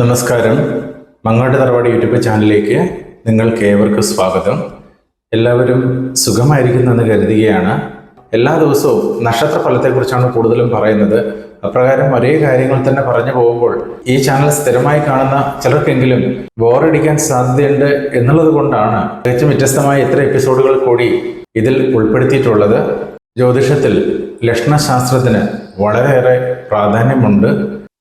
നമസ്കാരം. മങ്ങാട്ട് തറവാട് യൂട്യൂബ് ചാനലിലേക്ക് നിങ്ങൾക്ക് ഏവർക്കും സ്വാഗതം. എല്ലാവരും സുഖമായിരിക്കുന്നെന്ന് കരുതുകയാണ്. എല്ലാ ദിവസവും നക്ഷത്ര ഫലത്തെക്കുറിച്ചാണ് കൂടുതലും പറയുന്നത്. അപ്രകാരം ഒരേ കാര്യങ്ങൾ തന്നെ പറഞ്ഞു പോകുമ്പോൾ ഈ ചാനൽ സ്ഥിരമായി കാണുന്ന ചിലർക്കെങ്കിലും ബോറടിക്കാൻ സാധ്യതയുണ്ട് എന്നുള്ളത് കൊണ്ടാണ് തികച്ചും വ്യത്യസ്തമായ ഇത്ര എപ്പിസോഡുകൾ കൂടി ഇതിൽ ഉൾപ്പെടുത്തിയിട്ടുള്ളത്. ജ്യോതിഷത്തിൽ ലക്ഷണശാസ്ത്രത്തിന് വളരെയേറെ പ്രാധാന്യമുണ്ട്.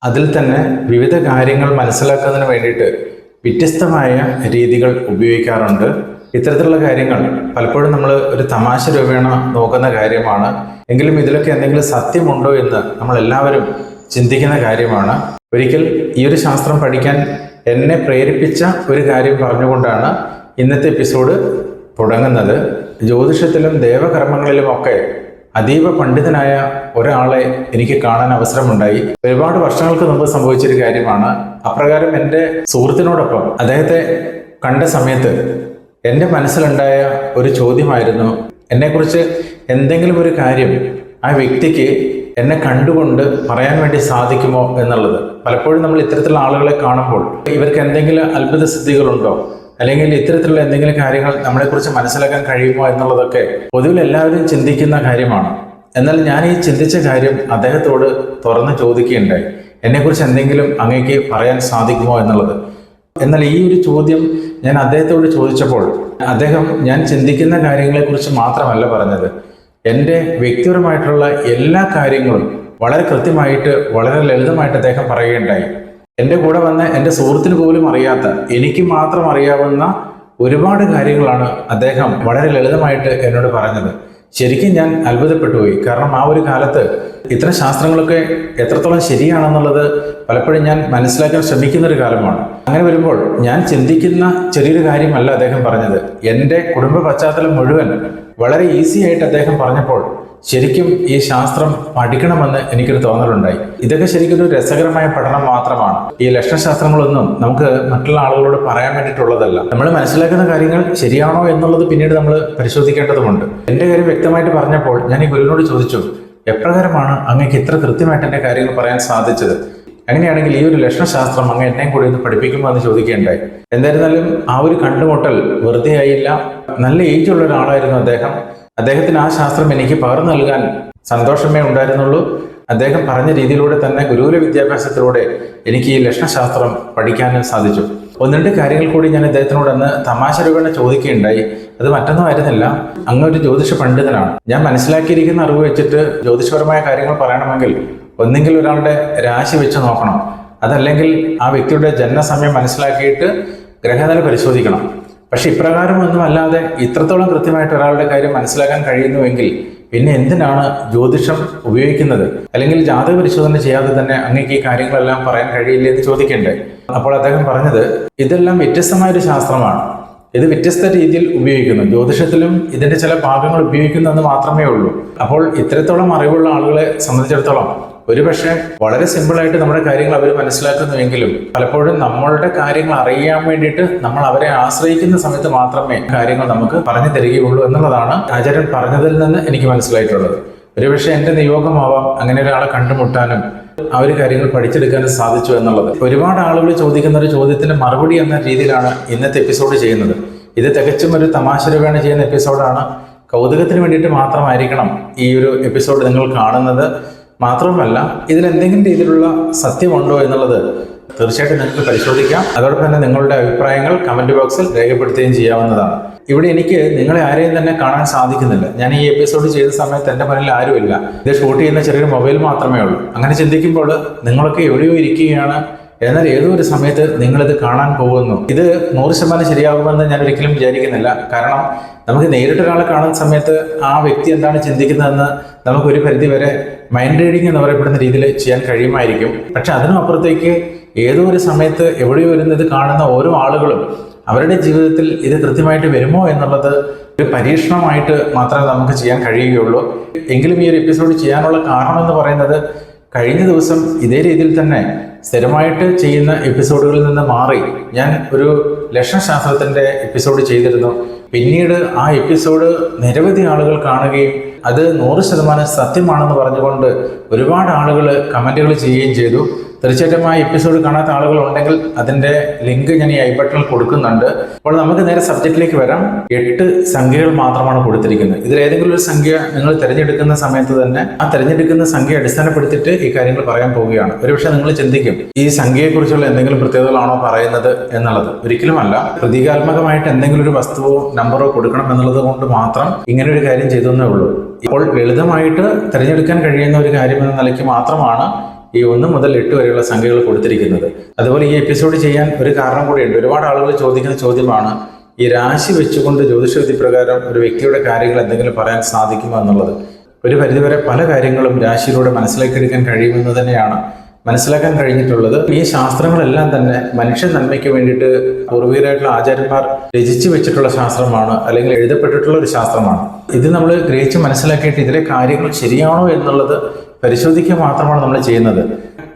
അതിൽ തന്നെ വിവിധ കാര്യങ്ങൾ മനസ്സിലാക്കുന്നതിന് വേണ്ടിയിട്ട് വ്യത്യസ്തമായ രീതികൾ ഉപയോഗിക്കാറുണ്ട്. ഇത്തരത്തിലുള്ള കാര്യങ്ങൾ പലപ്പോഴും നമ്മൾ ഒരു തമാശ രൂപേണ നോക്കുന്ന കാര്യമാണ്. എങ്കിലും ഇതിലൊക്കെ എന്തെങ്കിലും സത്യമുണ്ടോ എന്ന് നമ്മൾ എല്ലാവരും ചിന്തിക്കുന്ന കാര്യമാണ്. ഒരിക്കൽ ഈ ഒരു ശാസ്ത്രം പഠിക്കാൻ എന്നെ പ്രേരിപ്പിച്ച ഒരു കാര്യം പറഞ്ഞുകൊണ്ടാണ് ഇന്നത്തെ എപ്പിസോഡ് തുടങ്ങുന്നത്. ജ്യോതിഷത്തിലും ദേവകർമ്മങ്ങളിലുമൊക്കെ അതീവ പണ്ഡിതനായ ഒരാളെ എനിക്ക് കാണാൻ അവസരമുണ്ടായി. ഒരുപാട് വർഷങ്ങൾക്ക് മുമ്പ് സംഭവിച്ചൊരു കാര്യമാണ്. അപ്രകാരം എൻ്റെ സുഹൃത്തിനോടൊപ്പം അദ്ദേഹത്തെ കണ്ട സമയത്ത് എൻ്റെ മനസ്സിലുണ്ടായ ഒരു ചോദ്യമായിരുന്നു, എന്നെക്കുറിച്ച് എന്തെങ്കിലും ഒരു കാര്യം ആ വ്യക്തിക്ക് എന്നെ കണ്ടുകൊണ്ട് പറയാൻ വേണ്ടി സാധിക്കുമോ എന്നുള്ളത്. പലപ്പോഴും നമ്മൾ ഇത്തരത്തിലുള്ള ആളുകളെ കാണുമ്പോൾ ഇവർക്ക് എന്തെങ്കിലും അത്ഭുത സിദ്ധികളുണ്ടോ, അല്ലെങ്കിൽ ഇത്തരത്തിലുള്ള എന്തെങ്കിലും കാര്യങ്ങൾ നമ്മളെക്കുറിച്ച് മനസ്സിലാക്കാൻ കഴിയുമോ എന്നുള്ളതൊക്കെ പൊതുവിൽ എല്ലാവരും ചിന്തിക്കുന്ന കാര്യമാണ്. എന്നാൽ ഞാൻ ഈ ചിന്തിച്ച കാര്യം അദ്ദേഹത്തോട് തുറന്ന് ചോദിക്കുകയുണ്ടായി, എന്നെക്കുറിച്ച് എന്തെങ്കിലും അങ്ങേക്ക് പറയാൻ സാധിക്കുമോ എന്നുള്ളത്. എന്നാൽ ഈ ഒരു ചോദ്യം ഞാൻ അദ്ദേഹത്തോട് ചോദിച്ചപ്പോൾ അദ്ദേഹം ഞാൻ ചിന്തിക്കുന്ന കാര്യങ്ങളെക്കുറിച്ച് മാത്രമല്ല പറഞ്ഞത്, എൻ്റെ വ്യക്തിപരമായിട്ടുള്ള എല്ലാ കാര്യങ്ങളും വളരെ കൃത്യമായിട്ട് വളരെ ലളിതമായിട്ട് അദ്ദേഹം പറയുകയുണ്ടായി. എൻ്റെ കൂടെ വന്ന എൻ്റെ സുഹൃത്തിന് പോലും അറിയാത്ത, എനിക്ക് മാത്രം അറിയാവുന്ന ഒരുപാട് കാര്യങ്ങളാണ് അദ്ദേഹം വളരെ ലളിതമായിട്ട് എന്നോട് പറഞ്ഞത്. ശരിക്കും ഞാൻ അത്ഭുതപ്പെട്ടുപോയി. കാരണം ആ ഒരു കാലത്ത് ഇത്തരം ശാസ്ത്രങ്ങളൊക്കെ എത്രത്തോളം ശരിയാണെന്നുള്ളത് പലപ്പോഴും ഞാൻ മനസ്സിലാക്കാൻ ശ്രമിക്കുന്ന ഒരു കാലമാണ്. അങ്ങനെ വരുമ്പോൾ ഞാൻ ചിന്തിക്കുന്ന ചെറിയൊരു കാര്യമല്ല അദ്ദേഹം പറഞ്ഞത്. എൻ്റെ കുടുംബ പശ്ചാത്തലം മുഴുവൻ വളരെ ഈസി ആയിട്ട് അദ്ദേഹം പറഞ്ഞപ്പോൾ ശരിക്കും ഈ ശാസ്ത്രം പഠിക്കണമെന്ന് എനിക്കൊരു തോന്നലുണ്ടായി. ഇതൊക്കെ ശരിക്കും ഒരു രസകരമായ പഠനം മാത്രമാണ്. ഈ ലക്ഷണശാസ്ത്രങ്ങളൊന്നും നമുക്ക് മറ്റുള്ള ആളുകളോട് പറയാൻ വേണ്ടിയിട്ടുള്ളതല്ല. നമ്മൾ മനസ്സിലാക്കുന്ന കാര്യങ്ങൾ ശരിയാണോ എന്നുള്ളത് പിന്നീട് നമ്മൾ പരിശോധിക്കേണ്ടതുണ്ട്. എൻ്റെ കാര്യം വ്യക്തമായിട്ട് പറഞ്ഞപ്പോൾ ഞാൻ ഈ ഗുരുവിനോട് ചോദിച്ചു, എപ്രകാരമാണ് അങ്ങേക്ക് ഇത്ര കൃത്യമായിട്ട് എൻ്റെ കാര്യങ്ങൾ പറയാൻ സാധിച്ചത്? അങ്ങനെയാണെങ്കിൽ ഈ ഒരു ലക്ഷണശാസ്ത്രം അങ്ങ് എന്നെയും കൂടി ഒന്ന് പഠിപ്പിക്കുമോ എന്ന് ചോദിക്കുകയുണ്ടായി. എന്തായിരുന്നാലും ആ ഒരു കണ്ടുമുട്ടൽ വെറുതെ ആയില്ല. നല്ല ഏജുള്ള ഒരാളായിരുന്നു അദ്ദേഹം. അദ്ദേഹത്തിന് ആ ശാസ്ത്രം എനിക്ക് പകർന്നു നൽകാൻ സന്തോഷമേ ഉണ്ടായിരുന്നുള്ളൂ. അദ്ദേഹം പറഞ്ഞ രീതിയിലൂടെ തന്നെ ഗുരുകുല വിദ്യാഭ്യാസത്തിലൂടെ എനിക്ക് ഈ ലക്ഷണശാസ്ത്രം പഠിക്കാനും സാധിച്ചു. ഒന്ന് രണ്ട് കാര്യങ്ങൾ കൂടി ഞാൻ അദ്ദേഹത്തിനോട് അന്ന് തമാശ രൂപേണ ചോദിക്കുകയുണ്ടായി. അത് മറ്റൊന്നും ആയിരുന്നില്ല, അങ്ങ് ഒരു ജ്യോതിഷ പണ്ഡിതനാണ്. ഞാൻ മനസ്സിലാക്കിയിരിക്കുന്ന അറിവ് വെച്ചിട്ട് ജ്യോതിഷപരമായ കാര്യങ്ങൾ പറയണമെങ്കിൽ ഒന്നെങ്കിൽ ഒരാളുടെ രാശി വെച്ച് നോക്കണം, അതല്ലെങ്കിൽ ആ വ്യക്തിയുടെ ജനനസമയം മനസ്സിലാക്കിയിട്ട് ഗ്രഹനില പരിശോധിക്കണം. പക്ഷെ ഇപ്രകാരമൊന്നും അല്ലാതെ ഇത്രത്തോളം കൃത്യമായിട്ട് ഒരാളുടെ കാര്യം മനസ്സിലാക്കാൻ കഴിയുന്നുവെങ്കിൽ പിന്നെ എന്തിനാണ് ജ്യോതിഷം ഉപയോഗിക്കുന്നത്? അല്ലെങ്കിൽ ജാതക പരിശോധന ചെയ്യാതെ തന്നെ അങ്ങേക്ക് ഈ കാര്യങ്ങളെല്ലാം പറയാൻ കഴിയില്ലേ എന്ന് ചോദിക്കണ്ടേ? അപ്പോൾ അദ്ദേഹം പറഞ്ഞത്, ഇതെല്ലാം വ്യത്യസ്തമായൊരു ശാസ്ത്രമാണ്. ഇത് വ്യത്യസ്ത രീതിയിൽ ഉപയോഗിക്കുന്നു. ജ്യോതിഷത്തിലും ഇതിന്റെ ചില ഭാഗങ്ങൾ ഉപയോഗിക്കുന്നതെന്ന് മാത്രമേ ഉള്ളൂ. അപ്പോൾ ഇത്രത്തോളം അറിവുള്ള ആളുകളെ സംബന്ധിച്ചിടത്തോളം ഒരുപക്ഷെ വളരെ സിമ്പിളായിട്ട് നമ്മുടെ കാര്യങ്ങൾ അവർ മനസ്സിലാക്കുന്നുവെങ്കിലും പലപ്പോഴും നമ്മളുടെ കാര്യങ്ങൾ അറിയാൻ വേണ്ടിയിട്ട് നമ്മൾ അവരെ ആശ്രയിക്കുന്ന സമയത്ത് മാത്രമേ കാര്യങ്ങൾ നമുക്ക് പറഞ്ഞു തരികയുള്ളൂ എന്നുള്ളതാണ് ആചാര്യൻ പറഞ്ഞതിൽ നിന്ന് എനിക്ക് മനസ്സിലായിട്ടുള്ളത്. ഒരുപക്ഷെ എൻ്റെ നിയോഗമാവാം അങ്ങനെ ഒരാളെ കണ്ടുമുട്ടാനും ആ ഒരു കാര്യങ്ങൾ പഠിച്ചെടുക്കാനും സാധിച്ചു എന്നുള്ളത്. ഒരുപാട് ആളുകൾ ചോദിക്കുന്ന ഒരു ചോദ്യത്തിന് മറുപടി എന്ന രീതിയിലാണ് ഇന്നത്തെ എപ്പിസോഡ് ചെയ്യുന്നത്. ഇത് തികച്ചും ഒരു തമാശ രൂപേണ ചെയ്യുന്ന എപ്പിസോഡാണ്. കൗതുകത്തിന് വേണ്ടിയിട്ട് മാത്രമായിരിക്കണം ഈ ഒരു എപ്പിസോഡ് നിങ്ങൾ കാണുന്നത്. മാത്രമല്ല ഇതിൽ എന്തെങ്കിലും രീതിയിലുള്ള സത്യമുണ്ടോ എന്നുള്ളത് തീർച്ചയായിട്ടും നിങ്ങൾക്ക് പരിശോധിക്കാം. അതോടൊപ്പം തന്നെ നിങ്ങളുടെ അഭിപ്രായങ്ങൾ കമന്റ് ബോക്സിൽ രേഖപ്പെടുത്തുകയും ചെയ്യാവുന്നതാണ്. ഇവിടെ എനിക്ക് നിങ്ങളെ ആരെയും തന്നെ കാണാൻ സാധിക്കുന്നില്ല. ഞാൻ ഈ എപ്പിസോഡ് ചെയ്ത സമയത്ത് എൻ്റെ മുന്നിൽ ആരുമില്ല. ഇത് ഷൂട്ട് ചെയ്യുന്ന ചെറിയൊരു മൊബൈൽ മാത്രമേ ഉള്ളൂ. അങ്ങനെ ചിന്തിക്കുമ്പോൾ നിങ്ങളൊക്കെ എവിടെയോ ഇരിക്കുകയാണ്, എന്നാൽ ഏതോ ഒരു സമയത്ത് നിങ്ങളിത് കാണാൻ പോകുന്നു. ഇത് 100% ശരിയാകുമെന്ന് ഞാൻ ഒരിക്കലും വിചാരിക്കുന്നില്ല. കാരണം നമുക്ക് നേരിട്ട് ഒരാളെ കാണുന്ന സമയത്ത് ആ വ്യക്തി എന്താണ് ചിന്തിക്കുന്നതെന്ന് നമുക്കൊരു പരിധി വരെ മൈൻഡ് റീഡിംഗ് എന്ന് പറയപ്പെടുന്ന രീതിയിൽ ചെയ്യാൻ കഴിയുമായിരിക്കും. പക്ഷെ അതിനും അപ്പുറത്തേക്ക് ഏതോ ഒരു സമയത്ത് എവിടെയോ വരുന്നത് കാണുന്ന ഓരോ ആളുകളും അവരുടെ ജീവിതത്തിൽ ഇത് കൃത്യമായിട്ട് വരുമോ എന്നുള്ളത് ഒരു പരീക്ഷണമായിട്ട് മാത്രമേ നമുക്ക് ചെയ്യാൻ കഴിയുകയുള്ളൂ. എങ്കിലും ഈ ഒരു എപ്പിസോഡ് ചെയ്യാനുള്ള കാരണം എന്ന് പറയുന്നത്, കഴിഞ്ഞ ദിവസം ഇതേ രീതിയിൽ തന്നെ സ്ഥിരമായിട്ട് ചെയ്യുന്ന എപ്പിസോഡുകളിൽ നിന്ന് മാറി ഞാൻ ഒരു ലക്ഷണശാസ്ത്രത്തിൻ്റെ എപ്പിസോഡ് ചെയ്തിരുന്നു. പിന്നീട് ആ എപ്പിസോഡ് നിരവധി ആളുകൾ കാണുകയും അത് 100% സത്യമാണെന്ന് പറഞ്ഞുകൊണ്ട് ഒരുപാട് ആളുകൾ കമൻറ്റുകൾ ചെയ്യുകയും ചെയ്തു. തീർച്ചയായിട്ടും ആ എപ്പിസോഡ് കാണാത്ത ആളുകൾ ഉണ്ടെങ്കിൽ അതിൻ്റെ ലിങ്ക് ഞാൻ ഈ ഐ ബട്ടണിൽ കൊടുക്കുന്നുണ്ട്. അപ്പോൾ നമുക്ക് നേരെ സബ്ജക്റ്റിലേക്ക് വരാം. 8 സംഖ്യകൾ മാത്രമാണ് കൊടുത്തിരിക്കുന്നത്. ഇതിൽ ഏതെങ്കിലും ഒരു സംഖ്യ നിങ്ങൾ തിരഞ്ഞെടുക്കുന്ന സമയത്ത് തന്നെ ആ തിരഞ്ഞെടുക്കുന്ന സംഖ്യ അടിസ്ഥാനപ്പെടുത്തിയിട്ട് ഈ കാര്യങ്ങൾ പറയാൻ പോവുകയാണ്. ഒരുപക്ഷെ നിങ്ങൾ ചിന്തിക്കും, ഈ സംഖ്യയെക്കുറിച്ചുള്ള എന്തെങ്കിലും പ്രത്യേകതകളാണോ പറയുന്നത് എന്നുള്ളത്. ഒരിക്കലുമല്ല. പ്രതീകാത്മകമായിട്ട് എന്തെങ്കിലും ഒരു വസ്തുവോ നമ്പറോ കൊടുക്കണം എന്നുള്ളത് കൊണ്ട് മാത്രം ഇങ്ങനെ ഒരു കാര്യം ചെയ്തെന്നേ ഉള്ളൂ. ഇപ്പോൾ ലളിതമായിട്ട് തിരഞ്ഞെടുക്കാൻ കഴിയുന്ന ഒരു കാര്യം എന്ന നിലയ്ക്ക് മാത്രമാണ് ഈ 1 മുതൽ 8 വരെയുള്ള സംഖ്യകൾ കൊടുത്തിരിക്കുന്നത്. അതുപോലെ ഈ എപ്പിസോഡ് ചെയ്യാൻ ഒരു കാരണം കൂടിയുണ്ട്. ഒരുപാട് ആളുകൾ ചോദിക്കുന്ന ചോദ്യമാണ്, ഈ രാശി വെച്ചുകൊണ്ട് ജ്യോതിഷവിധി പ്രകാരം ഒരു വ്യക്തിയുടെ കാര്യങ്ങൾ എന്തെങ്കിലും പറയാൻ സാധിക്കുമോ എന്നുള്ളത്. ഒരു പരിധിവരെ പല കാര്യങ്ങളും രാശിയിലൂടെ മനസ്സിലാക്കിയെടുക്കാൻ കഴിയുമെന്ന് തന്നെയാണ് മനസ്സിലാക്കാൻ കഴിഞ്ഞിട്ടുള്ളത്. ഈ ശാസ്ത്രങ്ങളെല്ലാം തന്നെ മനുഷ്യ നന്മയ്ക്ക് വേണ്ടിയിട്ട് പൂർവികരായിട്ടുള്ള ആചാര്യന്മാർ രചിച്ചു വെച്ചിട്ടുള്ള ശാസ്ത്രമാണ്, അല്ലെങ്കിൽ എഴുതപ്പെട്ടിട്ടുള്ള ഒരു ശാസ്ത്രമാണ്. ഇത് നമ്മൾ ഗ്രഹിച്ച് മനസ്സിലാക്കിയിട്ട് ഇതിലെ കാര്യങ്ങൾ ശരിയാണോ എന്നുള്ളത് പരിശോധിക്കുക മാത്രമാണ് നമ്മൾ ചെയ്യുന്നത്.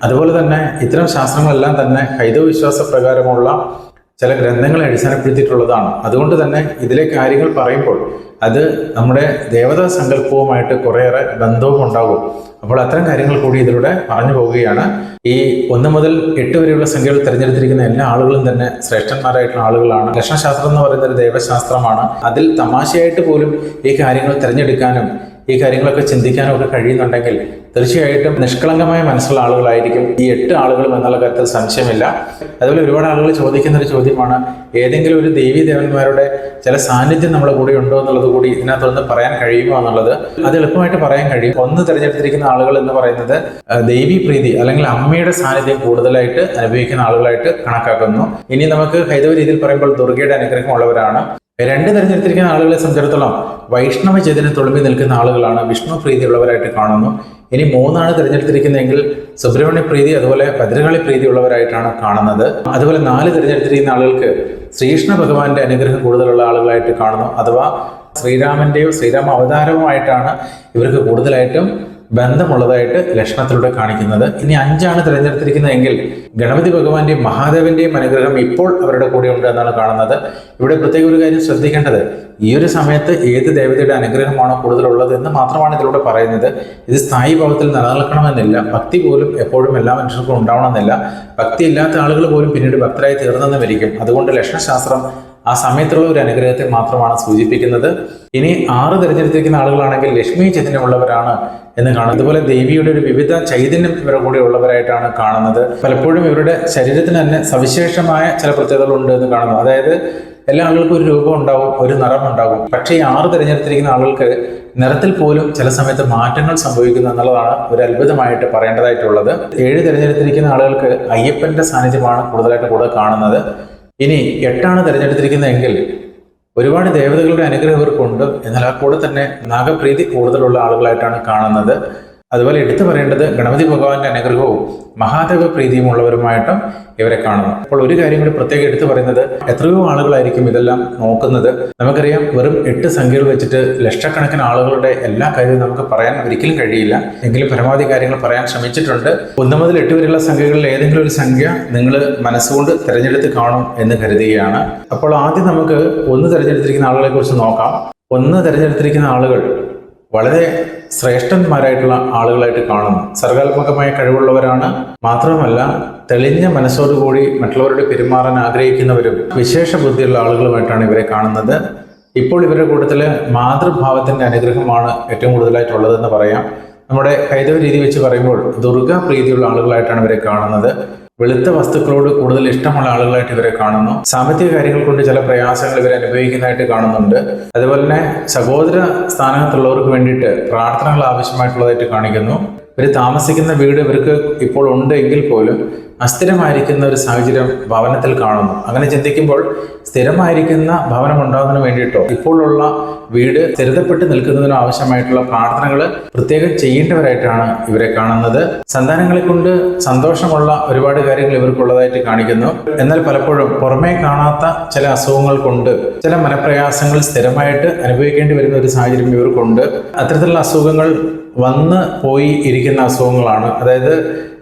അതുപോലെ തന്നെ ഇത്തരം ശാസ്ത്രങ്ങളെല്ലാം തന്നെ ഹൈന്ദവ വിശ്വാസ പ്രകാരമുള്ള ചില ഗ്രന്ഥങ്ങളെ അടിസ്ഥാനപ്പെടുത്തിയിട്ടുള്ളതാണ്. അതുകൊണ്ട് തന്നെ ഇതിലെ കാര്യങ്ങൾ പറയുമ്പോൾ അത് നമ്മുടെ ദേവതാ സങ്കല്പവുമായിട്ട് കുറേയേറെ ബന്ധവും ഉണ്ടാകും. അപ്പോൾ അത്തരം കാര്യങ്ങൾ കൂടി ഇതിലൂടെ പറഞ്ഞു പോവുകയാണ്. ഈ 1 മുതൽ 8 വരെയുള്ള സംഖ്യകൾ തിരഞ്ഞെടുത്തിരിക്കുന്ന എല്ലാ ആളുകളും തന്നെ ശ്രേഷ്ഠന്മാരായിട്ടുള്ള ആളുകളാണ്. ലക്ഷണശാസ്ത്രം എന്ന് പറയുന്ന ഒരു ദൈവശാസ്ത്രമാണ്. അതിൽ തമാശയായിട്ട് പോലും ഈ കാര്യങ്ങൾ തിരഞ്ഞെടുക്കാനും ഈ കാര്യങ്ങളൊക്കെ ചിന്തിക്കാനും ഒക്കെ കഴിയുന്നുണ്ടെങ്കിൽ തീർച്ചയായിട്ടും നിഷ്കളങ്കമായ മനസ്സുള്ള ആളുകളായിരിക്കും ഈ 8 ആളുകളും എന്നുള്ള കാര്യത്തിൽ സംശയമില്ല. അതുപോലെ ഒരുപാട് ആളുകൾ ചോദിക്കുന്ന ഒരു ചോദ്യമാണ്, ഏതെങ്കിലും ഒരു ദേവീ ദേവന്മാരുടെ ചില സാന്നിധ്യം നമ്മുടെ കൂടെ ഉണ്ടോ എന്നുള്ളത് കൂടി ഇതിനകത്തൊന്ന് പറയാൻ കഴിയുമോ എന്നുള്ളത്. അത് എളുപ്പമായിട്ട് പറയാൻ കഴിയും. 1 തിരഞ്ഞെടുത്തിരിക്കുന്ന ആളുകൾ എന്ന് പറയുന്നത് ദേവീ പ്രീതി അല്ലെങ്കിൽ അമ്മയുടെ സാന്നിധ്യം കൂടുതലായിട്ട് അനുഭവിക്കുന്ന ആളുകളായിട്ട് കണക്കാക്കുന്നു. ഇനി നമുക്ക് ഹൈന്ദവ രീതിയിൽ പറയുമ്പോൾ ദുർഗയുടെ അനുഗ്രഹം ഉള്ളവരാണ്. 2 തിരഞ്ഞെടുത്തിരിക്കുന്ന ആളുകളെ സംബന്ധിച്ചിടത്തോളം വൈഷ്ണവ ചൈതന്യം തുളുമ്പി നിൽക്കുന്ന ആളുകളാണ്, വിഷ്ണു പ്രീതി ഉള്ളവരായിട്ട് കാണുന്നു. ഇനി 3 തിരഞ്ഞെടുത്തിരിക്കുന്നതെങ്കിൽ സുബ്രഹ്മണ്യ പ്രീതി അതുപോലെ ഭദ്രകാളി പ്രീതി ഉള്ളവരായിട്ടാണ് കാണുന്നത്. അതുപോലെ 4 തിരഞ്ഞെടുത്തിരിക്കുന്ന ആളുകൾക്ക് ശ്രീകൃഷ്ണ ഭഗവാന്റെ അനുഗ്രഹം കൂടുതലുള്ള ആളുകളായിട്ട് കാണുന്നു. അഥവാ ശ്രീരാമന്റെയോ ശ്രീരാമ അവതാരവുമായിട്ടാണ് ഇവർക്ക് കൂടുതലായിട്ടും ബന്ധമുള്ളതായിട്ട് ലക്ഷണത്തിലൂടെ കാണിക്കുന്നത്. ഇനി 5 തിരഞ്ഞെടുത്തിരിക്കുന്നതെങ്കിൽ ഗണപതി ഭഗവാന്റെയും മഹാദേവന്റെയും അനുഗ്രഹം ഇപ്പോൾ അവരുടെ കൂടെ ഉണ്ട് എന്നാണ് കാണുന്നത്. ഇവിടെ പ്രത്യേക ഒരു കാര്യം ശ്രദ്ധിക്കേണ്ടത്, ഈ ഒരു സമയത്ത് ഏത് ദേവതയുടെ അനുഗ്രഹമാണോ കൂടുതലുള്ളത് എന്ന് മാത്രമാണ് ഇതിലൂടെ പറയുന്നത്. ഇത് സ്ഥായി ഭാവത്തിൽ നിലനിൽക്കണമെന്നില്ല. ഭക്തി പോലും എപ്പോഴും എല്ലാ മനുഷ്യർക്കും ഉണ്ടാവണമെന്നില്ല. ഭക്തി ഇല്ലാത്ത ആളുകൾ പോലും പിന്നീട് ഭക്തരായി തീർന്നെന്നും വരിക്കും. അതുകൊണ്ട് ലക്ഷണശാസ്ത്രം ആ സമയത്തുള്ള ഒരു അനുഗ്രഹത്തെ മാത്രമാണ് സൂചിപ്പിക്കുന്നത്. ഇനി 6 തിരഞ്ഞെടുത്തിരിക്കുന്ന ആളുകളാണെങ്കിൽ ലക്ഷ്മി ചൈതന്യമുള്ളവരാണ് എന്ന് കാണും. അതുപോലെ ദേവിയുടെ ഒരു വിവിധ ചൈതന്യം ഇവരുടെ കൂടെ ഉള്ളവരായിട്ടാണ് കാണുന്നത്. പലപ്പോഴും ഇവരുടെ ശരീരത്തിന് തന്നെ സവിശേഷമായ ചില പ്രത്യേകതകളുണ്ട് എന്ന് കാണുന്നു. അതായത് എല്ലാ ആളുകൾക്കും ഒരു രൂപം ഉണ്ടാവും, ഒരു നിറം ഉണ്ടാകും. പക്ഷേ ഈ 6 തിരഞ്ഞെടുത്തിരിക്കുന്ന ആളുകൾക്ക് നിറത്തിൽ പോലും ചില സമയത്ത് മാറ്റങ്ങൾ സംഭവിക്കുന്നു എന്നുള്ളതാണ് ഒരു അത്ഭുതമായിട്ട് പറയേണ്ടതായിട്ടുള്ളത്. 7 തിരഞ്ഞെടുത്തിരിക്കുന്ന ആളുകൾക്ക് അയ്യപ്പന്റെ സാന്നിധ്യമാണ് കൂടുതലായിട്ട് കൂടെ കാണുന്നത്. ഇനി 8 തിരഞ്ഞെടുത്തിരിക്കുന്നതെങ്കിൽ ഒരുപാട് ദേവതകളുടെ അനുഗ്രഹം ഇവർക്കുണ്ട്. എന്നാൽ ആ കൂടെ തന്നെ നാഗപ്രീതി കൂടുതലുള്ള ആളുകളായിട്ടാണ് കാണുന്നത്. അതുപോലെ എടുത്തു പറയേണ്ടത് ഗണപതി ഭഗവാന്റെ അനുഗ്രഹവും മഹാദേവ പ്രീതിയും ഉള്ളവരുമായിട്ടും ഇവരെ കാണുന്നു. അപ്പോൾ ഒരു കാര്യം കൂടി പ്രത്യേകം എടുത്തു പറയുന്നത്, എത്രയോ ആളുകളായിരിക്കും ഇതെല്ലാം നോക്കുന്നത്. നമുക്കറിയാം, വെറും 8 സംഖ്യകൾ വെച്ചിട്ട് ലക്ഷക്കണക്കിന് ആളുകളുടെ എല്ലാ കാര്യവും നമുക്ക് പറയാൻ ഒരിക്കലും കഴിയില്ല. എങ്കിലും പരമാവധി കാര്യങ്ങൾ പറയാൻ ശ്രമിച്ചിട്ടുണ്ട്. 1 മുതൽ 8 വരെയുള്ള സംഖ്യകളിൽ ഏതെങ്കിലും ഒരു സംഖ്യ നിങ്ങൾ മനസ്സുകൊണ്ട് തിരഞ്ഞെടുത്ത് കാണും എന്ന് കരുതുകയാണ്. അപ്പോൾ ആദ്യം നമുക്ക് 1 തിരഞ്ഞെടുത്തിരിക്കുന്ന ആളുകളെ കുറിച്ച് നോക്കാം. 1 തിരഞ്ഞെടുത്തിരിക്കുന്ന ആളുകൾ വളരെ ശ്രേഷ്ഠന്മാരായിട്ടുള്ള ആളുകളായിട്ട് കാണുന്നു. സർഗാത്മകമായ കഴിവുള്ളവരാണ്. മാത്രമല്ല തെളിഞ്ഞ മനസ്സോടുകൂടി മറ്റുള്ളവരോട് പെരുമാറാൻ ആഗ്രഹിക്കുന്നവരും വിശേഷ ബുദ്ധിയുള്ള ആളുകളുമായിട്ടാണ് ഇവരെ കാണുന്നത്. ഇപ്പോൾ ഇവരുടെ കൂട്ടത്തിൽ മാതൃഭാവത്തിന്റെ അനുഗ്രഹമാണ് ഏറ്റവും കൂടുതലായിട്ടുള്ളതെന്ന് പറയാം. നമ്മുടെ ഹൈന്ദവ രീതി വെച്ച് പറയുമ്പോൾ ദുർഗാ പ്രീതിയുള്ള ആളുകളായിട്ടാണ് ഇവരെ കാണുന്നത്. വെളുത്ത വസ്തുക്കളോട് കൂടുതൽ ഇഷ്ടമുള്ള ആളുകളായിട്ട് ഇവരെ കാണുന്നു. സാമ്പത്തിക കാര്യങ്ങൾ കൊണ്ട് ചില പ്രയാസങ്ങൾ ഇവർ അനുഭവിക്കുന്നതായിട്ട് കാണുന്നുണ്ട്. അതുപോലെ തന്നെ സഹോദര സ്ഥാനത്തുള്ളവർക്ക് വേണ്ടിയിട്ട് പ്രാർത്ഥനകൾ ആവശ്യമായിട്ടുള്ളതായിട്ട് കാണിക്കുന്നു. ഇവർ താമസിക്കുന്ന വീട് ഇവർക്ക് ഇപ്പോൾ ഉണ്ട് എങ്കിൽ പോലും അസ്ഥിരമായിരിക്കുന്ന ഒരു സാഹചര്യം ഭവനത്തിൽ കാണുന്നു. അങ്ങനെ ചിന്തിക്കുമ്പോൾ സ്ഥിരമായിരിക്കുന്ന ഭവനം ഉണ്ടാകുന്നതിന് വേണ്ടിയിട്ടോ ഇപ്പോഴുള്ള വീട് സ്ഥിരതപ്പെട്ട് നിൽക്കുന്നതിനും ആവശ്യമായിട്ടുള്ള പ്രാർത്ഥനകൾ പ്രത്യേകം ചെയ്യേണ്ടവരായിട്ടാണ് ഇവരെ കാണുന്നത്. സന്താനങ്ങളെ കൊണ്ട് സന്തോഷമുള്ള ഒരുപാട് കാര്യങ്ങൾ ഇവർക്കുള്ളതായിട്ട് കാണിക്കുന്നു. എന്നാൽ പലപ്പോഴും പുറമേ കാണാത്ത ചില അസുഖങ്ങൾ കൊണ്ട് ചില മനപ്രയാസങ്ങൾ സ്ഥിരമായിട്ട് അനുഭവിക്കേണ്ടി വരുന്ന ഒരു സാഹചര്യം ഇവർക്കുണ്ട്. അത്തരത്തിലുള്ള അസുഖങ്ങൾ വന്ന് പോയി ഇരിക്കുന്ന അസുഖങ്ങളാണ്. അതായത്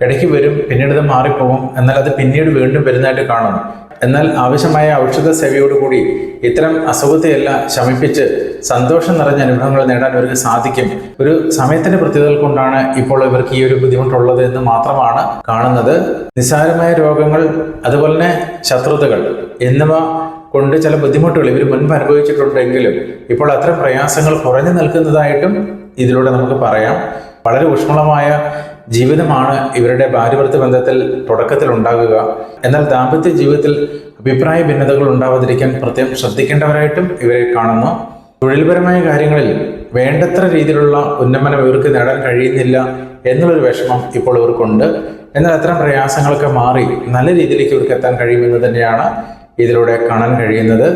ഇടയ്ക്ക് വരും, പിന്നീട് ഇത് മാറിപ്പോകും, എന്നാൽ അത് പിന്നീട് വീണ്ടും വരുന്നതായിട്ട് കാണുന്നു. എന്നാൽ ആവശ്യമായ ഔഷധ സേവയോടുകൂടി ഇത്തരം അസുഖത്തെയെല്ലാം ശമിപ്പിച്ച് സന്തോഷം നിറഞ്ഞ അനുഭവങ്ങൾ നേടാൻ ഇവർക്ക് സാധിക്കും. ഒരു സമയത്തിന്റെ പ്രത്യേകതകൾ കൊണ്ടാണ് ഇപ്പോൾ ഇവർക്ക് ഈ ഒരു ബുദ്ധിമുട്ടുള്ളത് എന്ന് മാത്രമാണ് കാണുന്നത്. നിസ്സാരമായ രോഗങ്ങൾ, അതുപോലെ തന്നെ ശത്രുതകൾ എന്നിവ കൊണ്ട് ചില ബുദ്ധിമുട്ടുകൾ ഇവർ മുൻപ് അനുഭവിച്ചിട്ടുണ്ടെങ്കിലും ഇപ്പോൾ അത്തരം പ്രയാസങ്ങൾ കുറഞ്ഞു നിൽക്കുന്നതായിട്ടും ഇതിലൂടെ നമുക്ക് പറയാം. വളരെ ഊഷ്മളമായ ജീവിതമാണ് ഇവരുടെ ഭാര്യഭർത്തൃ ബന്ധത്തിൽ തുടക്കത്തിൽ ഉണ്ടാകുക. എന്നാൽ ദാമ്പത്യ ജീവിതത്തിൽ അഭിപ്രായ ഭിന്നതകൾ ഉണ്ടാവാതിരിക്കാൻ പ്രത്യേകം ശ്രദ്ധിക്കേണ്ടവരായിട്ടും ഇവരെ കാണുന്നു. തൊഴിൽപരമായ കാര്യങ്ങളിൽ വേണ്ടത്ര രീതിയിലുള്ള ഉന്നമനം ഇവർക്ക് നേടാൻ കഴിയുന്നില്ല എന്നുള്ളൊരു വിഷമം ഇപ്പോൾ ഇവർക്കുണ്ട്. എന്നാൽ അത്തരം പ്രയാസങ്ങളൊക്കെ മാറി നല്ല രീതിയിലേക്ക് ഇവർക്ക് എത്താൻ കഴിയുമെന്ന് തന്നെയാണ് ഇതിലൂടെ കാണാൻ കഴിയുന്നത്.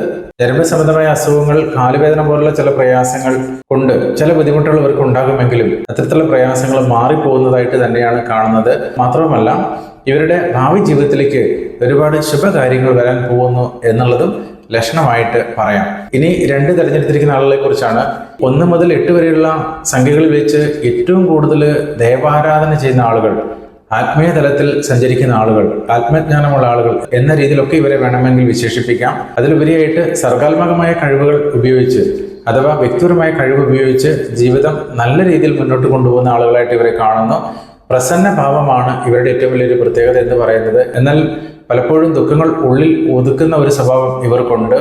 ചർമ്മസംബന്ധമായ അസുഖങ്ങൾ, കാലുവേദന പോലുള്ള ചില പ്രയാസങ്ങൾ കൊണ്ട് ചില ബുദ്ധിമുട്ടുകൾ ഇവർക്ക് ഉണ്ടാകുമെങ്കിലും അത്തരത്തിലുള്ള പ്രയാസങ്ങൾ മാറിപ്പോകുന്നതായിട്ട് തന്നെയാണ് കാണുന്നത്. മാത്രവുമല്ല ഇവരുടെ ഭാവി ജീവിതത്തിലേക്ക് ഒരുപാട് ശുഭകാര്യങ്ങൾ വരാൻ പോകുന്നു എന്നുള്ളതും ലക്ഷണമായിട്ട് പറയാം. ഇനി 2 തിരഞ്ഞെടുത്തിരിക്കുന്ന ആളുകളെ കുറിച്ചാണ്. 1 മുതൽ 8 വരെയുള്ള സംഖ്യകളിൽ വെച്ച് ഏറ്റവും കൂടുതൽ ദൈവാരാധന ചെയ്യുന്ന ആളുകൾ, ആത്മീയ തലത്തിൽ സഞ്ചരിക്കുന്ന ആളുകൾ, ആത്മജ്ഞാനമുള്ള ആളുകൾ എന്ന രീതിയിലൊക്കെ ഇവരെ വേണമെങ്കിൽ വിശേഷിപ്പിക്കാം. അതിലുപരിയായിട്ട് സർഗാത്മകമായ കഴിവുകൾ ഉപയോഗിച്ച് അഥവാ വ്യക്തിപരമായ കഴിവ് ഉപയോഗിച്ച് ജീവിതം നല്ല രീതിയിൽ മുന്നോട്ട് കൊണ്ടുപോകുന്ന ആളുകളായിട്ട് ഇവരെ കാണുന്നു. പ്രസന്ന ഭാവമാണ് ഇവരുടെ ഏറ്റവും വലിയൊരു പ്രത്യേകത എന്ന് പറയുന്നത്. എന്നാൽ പലപ്പോഴും ദുഃഖങ്ങൾ ഉള്ളിൽ ഒതുക്കുന്ന ഒരു സ്വഭാവം ഇവർക്കുണ്ട്.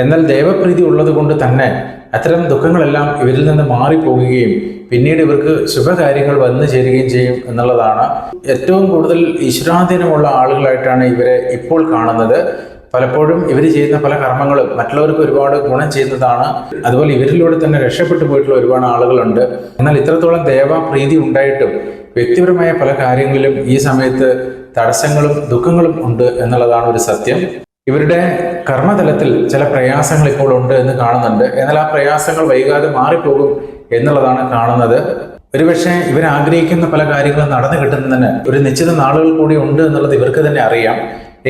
എന്നാൽ ദൈവപ്രീതി ഉള്ളത് കൊണ്ട് തന്നെ അത്തരം ദുഃഖങ്ങളെല്ലാം ഇവരിൽ നിന്ന് മാറിപ്പോകുകയും പിന്നീട് ഇവർക്ക് ശുഭകാര്യങ്ങൾ വന്നു ചേരുകയും ചെയ്യും എന്നുള്ളതാണ്. ഏറ്റവും കൂടുതൽ ഈശ്വരാധീനമുള്ള ആളുകളായിട്ടാണ് ഇവരെ ഇപ്പോൾ കാണുന്നത്. പലപ്പോഴും ഇവർ ചെയ്യുന്ന പല കർമ്മങ്ങളും മറ്റുള്ളവർക്ക് ഒരുപാട് ഗുണം ചെയ്യുന്നതാണ്. അതുപോലെ ഇവരിലൂടെ തന്നെ രക്ഷപ്പെട്ടു പോയിട്ടുള്ള ഒരുപാട് ആളുകളുണ്ട്. എന്നാൽ ഇത്രത്തോളം ദേവപ്രീതി ഉണ്ടായിട്ടും വ്യക്തിപരമായ പല കാര്യങ്ങളിലും ഈ സമയത്ത് തടസ്സങ്ങളും ദുഃഖങ്ങളും ഉണ്ട് എന്നുള്ളതാണ് ഒരു സത്യം. ഇവരുടെ കർമ്മതലത്തിൽ ചില പ്രയാസങ്ങൾ ഇപ്പോൾ ഉണ്ട് എന്ന് കാണുന്നുണ്ട്. എന്നാൽ ആ പ്രയാസങ്ങൾ വൈകാതെ മാറിപ്പോകും എന്നുള്ളതാണ് കാണുന്നത്. ഒരുപക്ഷെ ഇവർ ആഗ്രഹിക്കുന്ന പല കാര്യങ്ങളും നടന്നു കിട്ടുന്നതിന് ഒരു നിശ്ചിത നാളുകൾ കൂടി ഉണ്ട് എന്നുള്ളത് ഇവർക്ക് തന്നെ അറിയാം.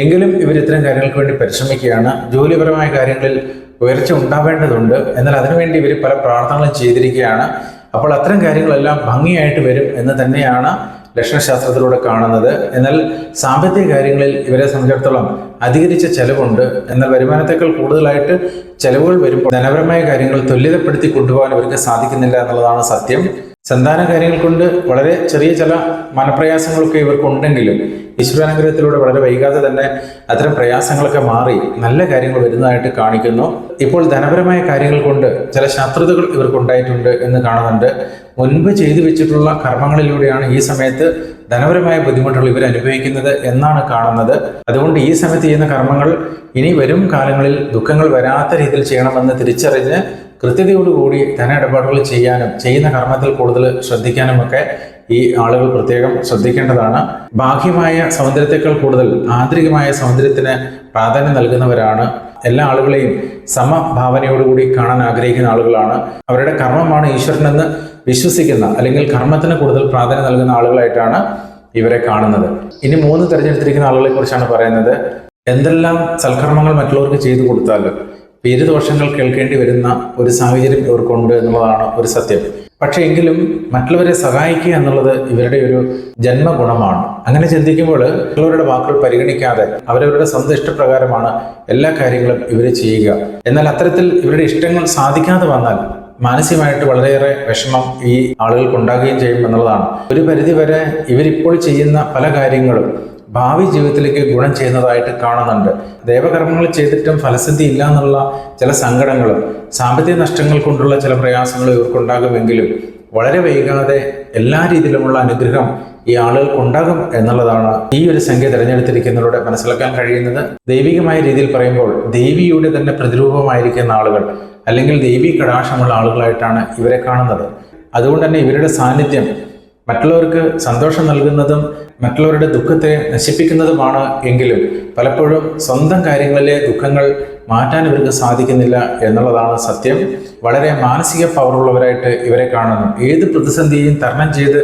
എങ്കിലും ഇവർ ഇത്തരം കാര്യങ്ങൾക്ക് വേണ്ടി പരിശ്രമിക്കുകയാണ്. ജോലിപരമായ കാര്യങ്ങളിൽ ഉയർച്ച ഉണ്ടാവേണ്ടതുണ്ട്. എന്നാൽ അതിനുവേണ്ടി ഇവർ പല പ്രാർത്ഥനകളും ചെയ്തിരിക്കുകയാണ്. അപ്പോൾ അത്തരം കാര്യങ്ങളെല്ലാം ഭംഗിയായിട്ട് വരും എന്ന് തന്നെയാണ് ലക്ഷണശാസ്ത്രത്തിലൂടെ കാണുന്നത്. എന്നാൽ സാമ്പത്തിക കാര്യങ്ങളിൽ ഇവരെ സംബന്ധിച്ചിടത്തോളം അധികരിച്ച ചെലവുണ്ട്. എന്നാൽ വരുമാനത്തേക്കാൾ കൂടുതലായിട്ട് ചെലവുകൾ വരുമ്പോൾ ധനപരമായ കാര്യങ്ങൾ തുല്യതപ്പെടുത്തി കൊണ്ടുപോകാൻ ഇവർക്ക് സാധിക്കുന്നില്ല എന്നുള്ളതാണ് സത്യം. സന്താന കാര്യങ്ങൾ കൊണ്ട് വളരെ ചെറിയ ചില മനപ്രയാസങ്ങളൊക്കെ ഇവർക്കുണ്ടെങ്കിലും ഈശ്വരാനുഗ്രഹത്തിലൂടെ വളരെ വൈകാതെ തന്നെ അത്തരം പ്രയാസങ്ങളൊക്കെ മാറി നല്ല കാര്യങ്ങൾ വരുന്നതായിട്ട് കാണിക്കുന്നു. ഇപ്പോൾ ധനപരമായ കാര്യങ്ങൾ കൊണ്ട് ചില ശത്രുതകൾ ഇവർക്കുണ്ടായിട്ടുണ്ട് എന്ന് കാണുന്നുണ്ട്. മുൻപ് ചെയ്തു വെച്ചിട്ടുള്ള കർമ്മങ്ങളിലൂടെയാണ് ഈ സമയത്ത് ധനപരമായ ബുദ്ധിമുട്ടുകൾ ഇവർ അനുഭവിക്കുന്നത് എന്നാണ് കാണുന്നത്. അതുകൊണ്ട് ഈ സമയത്ത് ചെയ്യുന്ന കർമ്മങ്ങൾ ഇനി വരും കാലങ്ങളിൽ ദുഃഖങ്ങൾ വരാത്ത രീതിയിൽ ചെയ്യണമെന്ന് തിരിച്ചറിഞ്ഞ് കൃത്യതയോടുകൂടി ധന ഇടപാടുകൾ ചെയ്യാനും ചെയ്യുന്ന കർമ്മത്തിൽ കൂടുതൽ ശ്രദ്ധിക്കാനുമൊക്കെ ഈ ആളുകൾ പ്രത്യേകം ശ്രദ്ധിക്കേണ്ടതാണ്. ബാഹ്യമായ സൗന്ദര്യത്തെക്കാൾ കൂടുതൽ ആന്തരികമായ സൗന്ദര്യത്തിന് പ്രാധാന്യം നൽകുന്നവരാണ്. എല്ലാ ആളുകളെയും സമഭാവനയോടുകൂടി കാണാൻ ആഗ്രഹിക്കുന്ന ആളുകളാണ്. അവരുടെ കർമ്മമാണ് ഈശ്വരനെന്ന് വിശ്വസിക്കുന്ന അല്ലെങ്കിൽ കർമ്മത്തിന് കൂടുതൽ പ്രാധാന്യം നൽകുന്ന ആളുകളായിട്ടാണ് ഇവരെ കാണുന്നത്. ഇനി 3 തിരഞ്ഞെടുത്തിരിക്കുന്ന ആളുകളെ കുറിച്ചാണ് പറയുന്നത്. എന്തെല്ലാം സൽക്കർമ്മങ്ങൾ മറ്റുള്ളവർക്ക് ചെയ്തു കൊടുത്താലും പേരുദോഷങ്ങൾ കേൾക്കേണ്ടി വരുന്ന ഒരു സാഹചര്യം ഇവർക്കുണ്ട് എന്നുള്ളതാണ് ഒരു സത്യം. പക്ഷേ എങ്കിലും മറ്റുള്ളവരെ സഹായിക്കുക എന്നുള്ളത് ഇവരുടെ ഒരു ജന്മഗുണമാണ്. അങ്ങനെ ചിന്തിക്കുമ്പോൾ മറ്റുള്ളവരുടെ വാക്കുകൾ പരിഗണിക്കാതെ അവരവരുടെ സ്വന്തം ഇഷ്ടപ്രകാരമാണ് എല്ലാ കാര്യങ്ങളും ഇവർ ചെയ്യുക. എന്നാൽ അത്തരത്തിൽ ഇവരുടെ ഇഷ്ടങ്ങൾ സാധിക്കാതെ വന്നാൽ മാനസികമായിട്ട് വളരെയേറെ വിഷമം ഈ ആളുകൾക്ക് ഉണ്ടാകുകയും ചെയ്യും എന്നുള്ളതാണ്. ഒരു പരിധിവരെ ഇവരിപ്പോൾ ചെയ്യുന്ന പല കാര്യങ്ങളും ഭാവി ജീവിതത്തിലേക്ക് ഗുണം ചെയ്യുന്നതായിട്ട് കാണുന്നുണ്ട്. ദേവകർമ്മങ്ങൾ ചെയ്തിട്ടും ഫലസിദ്ധി ഇല്ല എന്നുള്ള ചില സങ്കടങ്ങളും സാമ്പത്തിക നഷ്ടങ്ങൾ കൊണ്ടുള്ള ചില പ്രയാസങ്ങളും ഇവർക്കുണ്ടാകുമെങ്കിലും വളരെ വൈകാതെ എല്ലാ രീതിയിലുമുള്ള അനുഗ്രഹം ഈ ആളുകൾക്കുണ്ടാകും എന്നുള്ളതാണ് ഈ ഒരു സംഖ്യ തിരഞ്ഞെടുത്തിരിക്കുന്നതിലൂടെ മനസ്സിലാക്കാൻ കഴിയുന്നത്. ദൈവികമായ രീതിയിൽ പറയുമ്പോൾ ദേവിയുടെ തന്നെ പ്രതിരൂപമായിരിക്കുന്ന ആളുകൾ അല്ലെങ്കിൽ ദൈവീ കടാക്ഷമുള്ള ആളുകളായിട്ടാണ് ഇവരെ കാണുന്നത്. അതുകൊണ്ട് തന്നെ ഇവരുടെ സാന്നിധ്യം മറ്റുള്ളവർക്ക് സന്തോഷം നൽകുന്നതും മറ്റുള്ളവരുടെ ദുഃഖത്തെ നശിപ്പിക്കുന്നതുമാണ്. എങ്കിലും പലപ്പോഴും സ്വന്തം കാര്യങ്ങളിലെ ദുഃഖങ്ങൾ മാറ്റാൻ ഇവർക്ക് സാധിക്കുന്നില്ല എന്നുള്ളതാണ് സത്യം. വളരെ മാനസിക പവറുള്ളവരായിട്ട് ഇവരെ കാണുന്നു. ഏത് പ്രതിസന്ധിയും തരണം ചെയ്ത്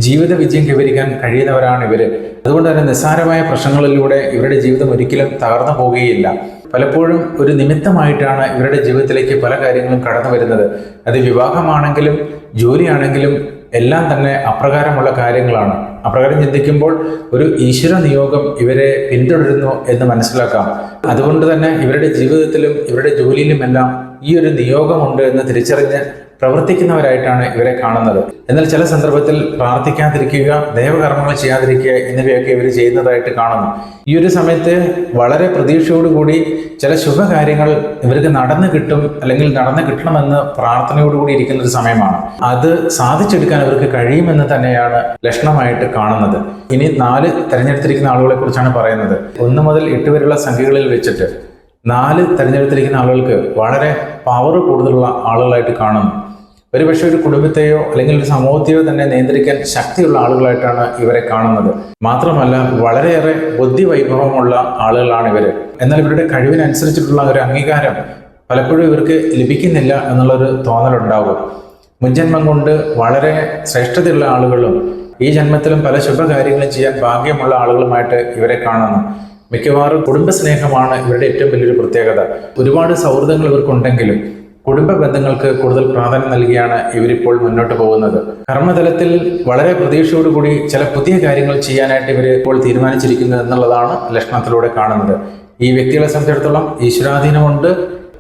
ജീവിത വിജയം കൈവരിക്കാൻ കഴിയുന്നവരാണ് ഇവർ. അതുകൊണ്ട് തന്നെ നിസ്സാരമായ പ്രശ്നങ്ങളിലൂടെ ഇവരുടെ ജീവിതം ഒരിക്കലും തകർന്നു പോകുകയില്ല. പലപ്പോഴും ഒരു നിമിത്തമായിട്ടാണ് ഇവരുടെ ജീവിതത്തിലേക്ക് പല കാര്യങ്ങളും കടന്നു വരുന്നത്. അത് വിവാഹമാണെങ്കിലും ജോലിയാണെങ്കിലും എല്ലാം തന്നെ അപ്രകാരമുള്ള കാര്യങ്ങളാണ്. അപ്രകാരം ചിന്തിക്കുമ്പോൾ ഒരു ഈശ്വര നിയോഗം ഇവരെ പിന്തുടരുന്നു എന്ന് മനസ്സിലാക്കാം. അതുകൊണ്ട് തന്നെ ഇവരുടെ ജീവിതത്തിലും ഇവരുടെ ജോലിയിലുമെല്ലാം ഈ ഒരു നിയോഗമുണ്ട് എന്ന് തിരിച്ചറിഞ്ഞ് പ്രവർത്തിക്കുന്നവരായിട്ടാണ് ഇവരെ കാണുന്നത്. എന്നാൽ ചില സന്ദർഭത്തിൽ പ്രാർത്ഥിക്കാതിരിക്കുക, ദേവകർമ്മങ്ങൾ ചെയ്യാതിരിക്കുക എന്നിവയൊക്കെ ഇവർ ചെയ്യുന്നതായിട്ട് കാണുന്നു. ഈ ഒരു സമയത്ത് വളരെ പ്രതീക്ഷയോടുകൂടി ചില ശുഭകാര്യങ്ങൾ ഇവർക്ക് നടന്നു കിട്ടും, അല്ലെങ്കിൽ നടന്നു കിട്ടണമെന്ന് പ്രാർത്ഥനയോടുകൂടി ഇരിക്കുന്ന ഒരു സമയമാണ്. അത് സാധിച്ചെടുക്കാൻ അവർക്ക് കഴിയുമെന്ന് തന്നെയാണ് ലക്ഷണമായിട്ട് കാണുന്നത്. ഇനി 4 തെരഞ്ഞെടുത്തിരിക്കുന്ന ആളുകളെ കുറിച്ചാണ് പറയുന്നത്. 1 മുതൽ 8 വരെയുള്ള സംഖ്യകളിൽ വെച്ചിട്ട് 4 തെരഞ്ഞെടുത്തിരിക്കുന്ന ആളുകൾക്ക് വളരെ പവർ കൂടുതലുള്ള ആളുകളായിട്ട് കാണുന്നു. ഒരുപക്ഷെ ഒരു കുടുംബത്തെയോ അല്ലെങ്കിൽ ഒരു സമൂഹത്തെയോ തന്നെ നിയന്ത്രിക്കാൻ ശക്തിയുള്ള ആളുകളായിട്ടാണ് ഇവരെ കാണുന്നത്. മാത്രമല്ല വളരെയേറെ ബുദ്ധിവൈഭവമുള്ള ആളുകളാണ് ഇവർ. എന്നാൽ ഇവരുടെ കഴിവിനനുസരിച്ചിട്ടുള്ള ഒരു അംഗീകാരം പലപ്പോഴും ഇവർക്ക് ലഭിക്കുന്നില്ല എന്നുള്ളൊരു തോന്നലുണ്ടാകും. മുൻജന്മം കൊണ്ട് വളരെ ശ്രേഷ്ഠതയുള്ള ആളുകളും ഈ ജന്മത്തിലും പല ശുഭകാര്യങ്ങളും ചെയ്യാൻ ഭാഗ്യമുള്ള ആളുകളുമായിട്ട് ഇവരെ കാണുന്നു. മിക്കവാറും കുടുംബസ്നേഹമാണ് ഇവരുടെ ഏറ്റവും വലിയൊരു പ്രത്യേകത. ഒരുപാട് സൗഹൃദങ്ങൾ ഇവർക്കുണ്ടെങ്കിലും കുടുംബ ബന്ധങ്ങൾക്ക് കൂടുതൽ പ്രാധാന്യം നൽകിയാണ് ഇവരിപ്പോൾ മുന്നോട്ട് പോകുന്നത്. കർമ്മതലത്തിൽ വളരെ പ്രതീക്ഷയോടുകൂടി ചില പുതിയ കാര്യങ്ങൾ ചെയ്യാനായിട്ട് ഇവർ ഇപ്പോൾ തീരുമാനിച്ചിരിക്കുന്നത് എന്നുള്ളതാണ് ലക്ഷണത്തിലൂടെ കാണുന്നത്. ഈ വ്യക്തികളെ സംബന്ധിച്ചിടത്തോളം ഈശ്വരാധീനമുണ്ട്.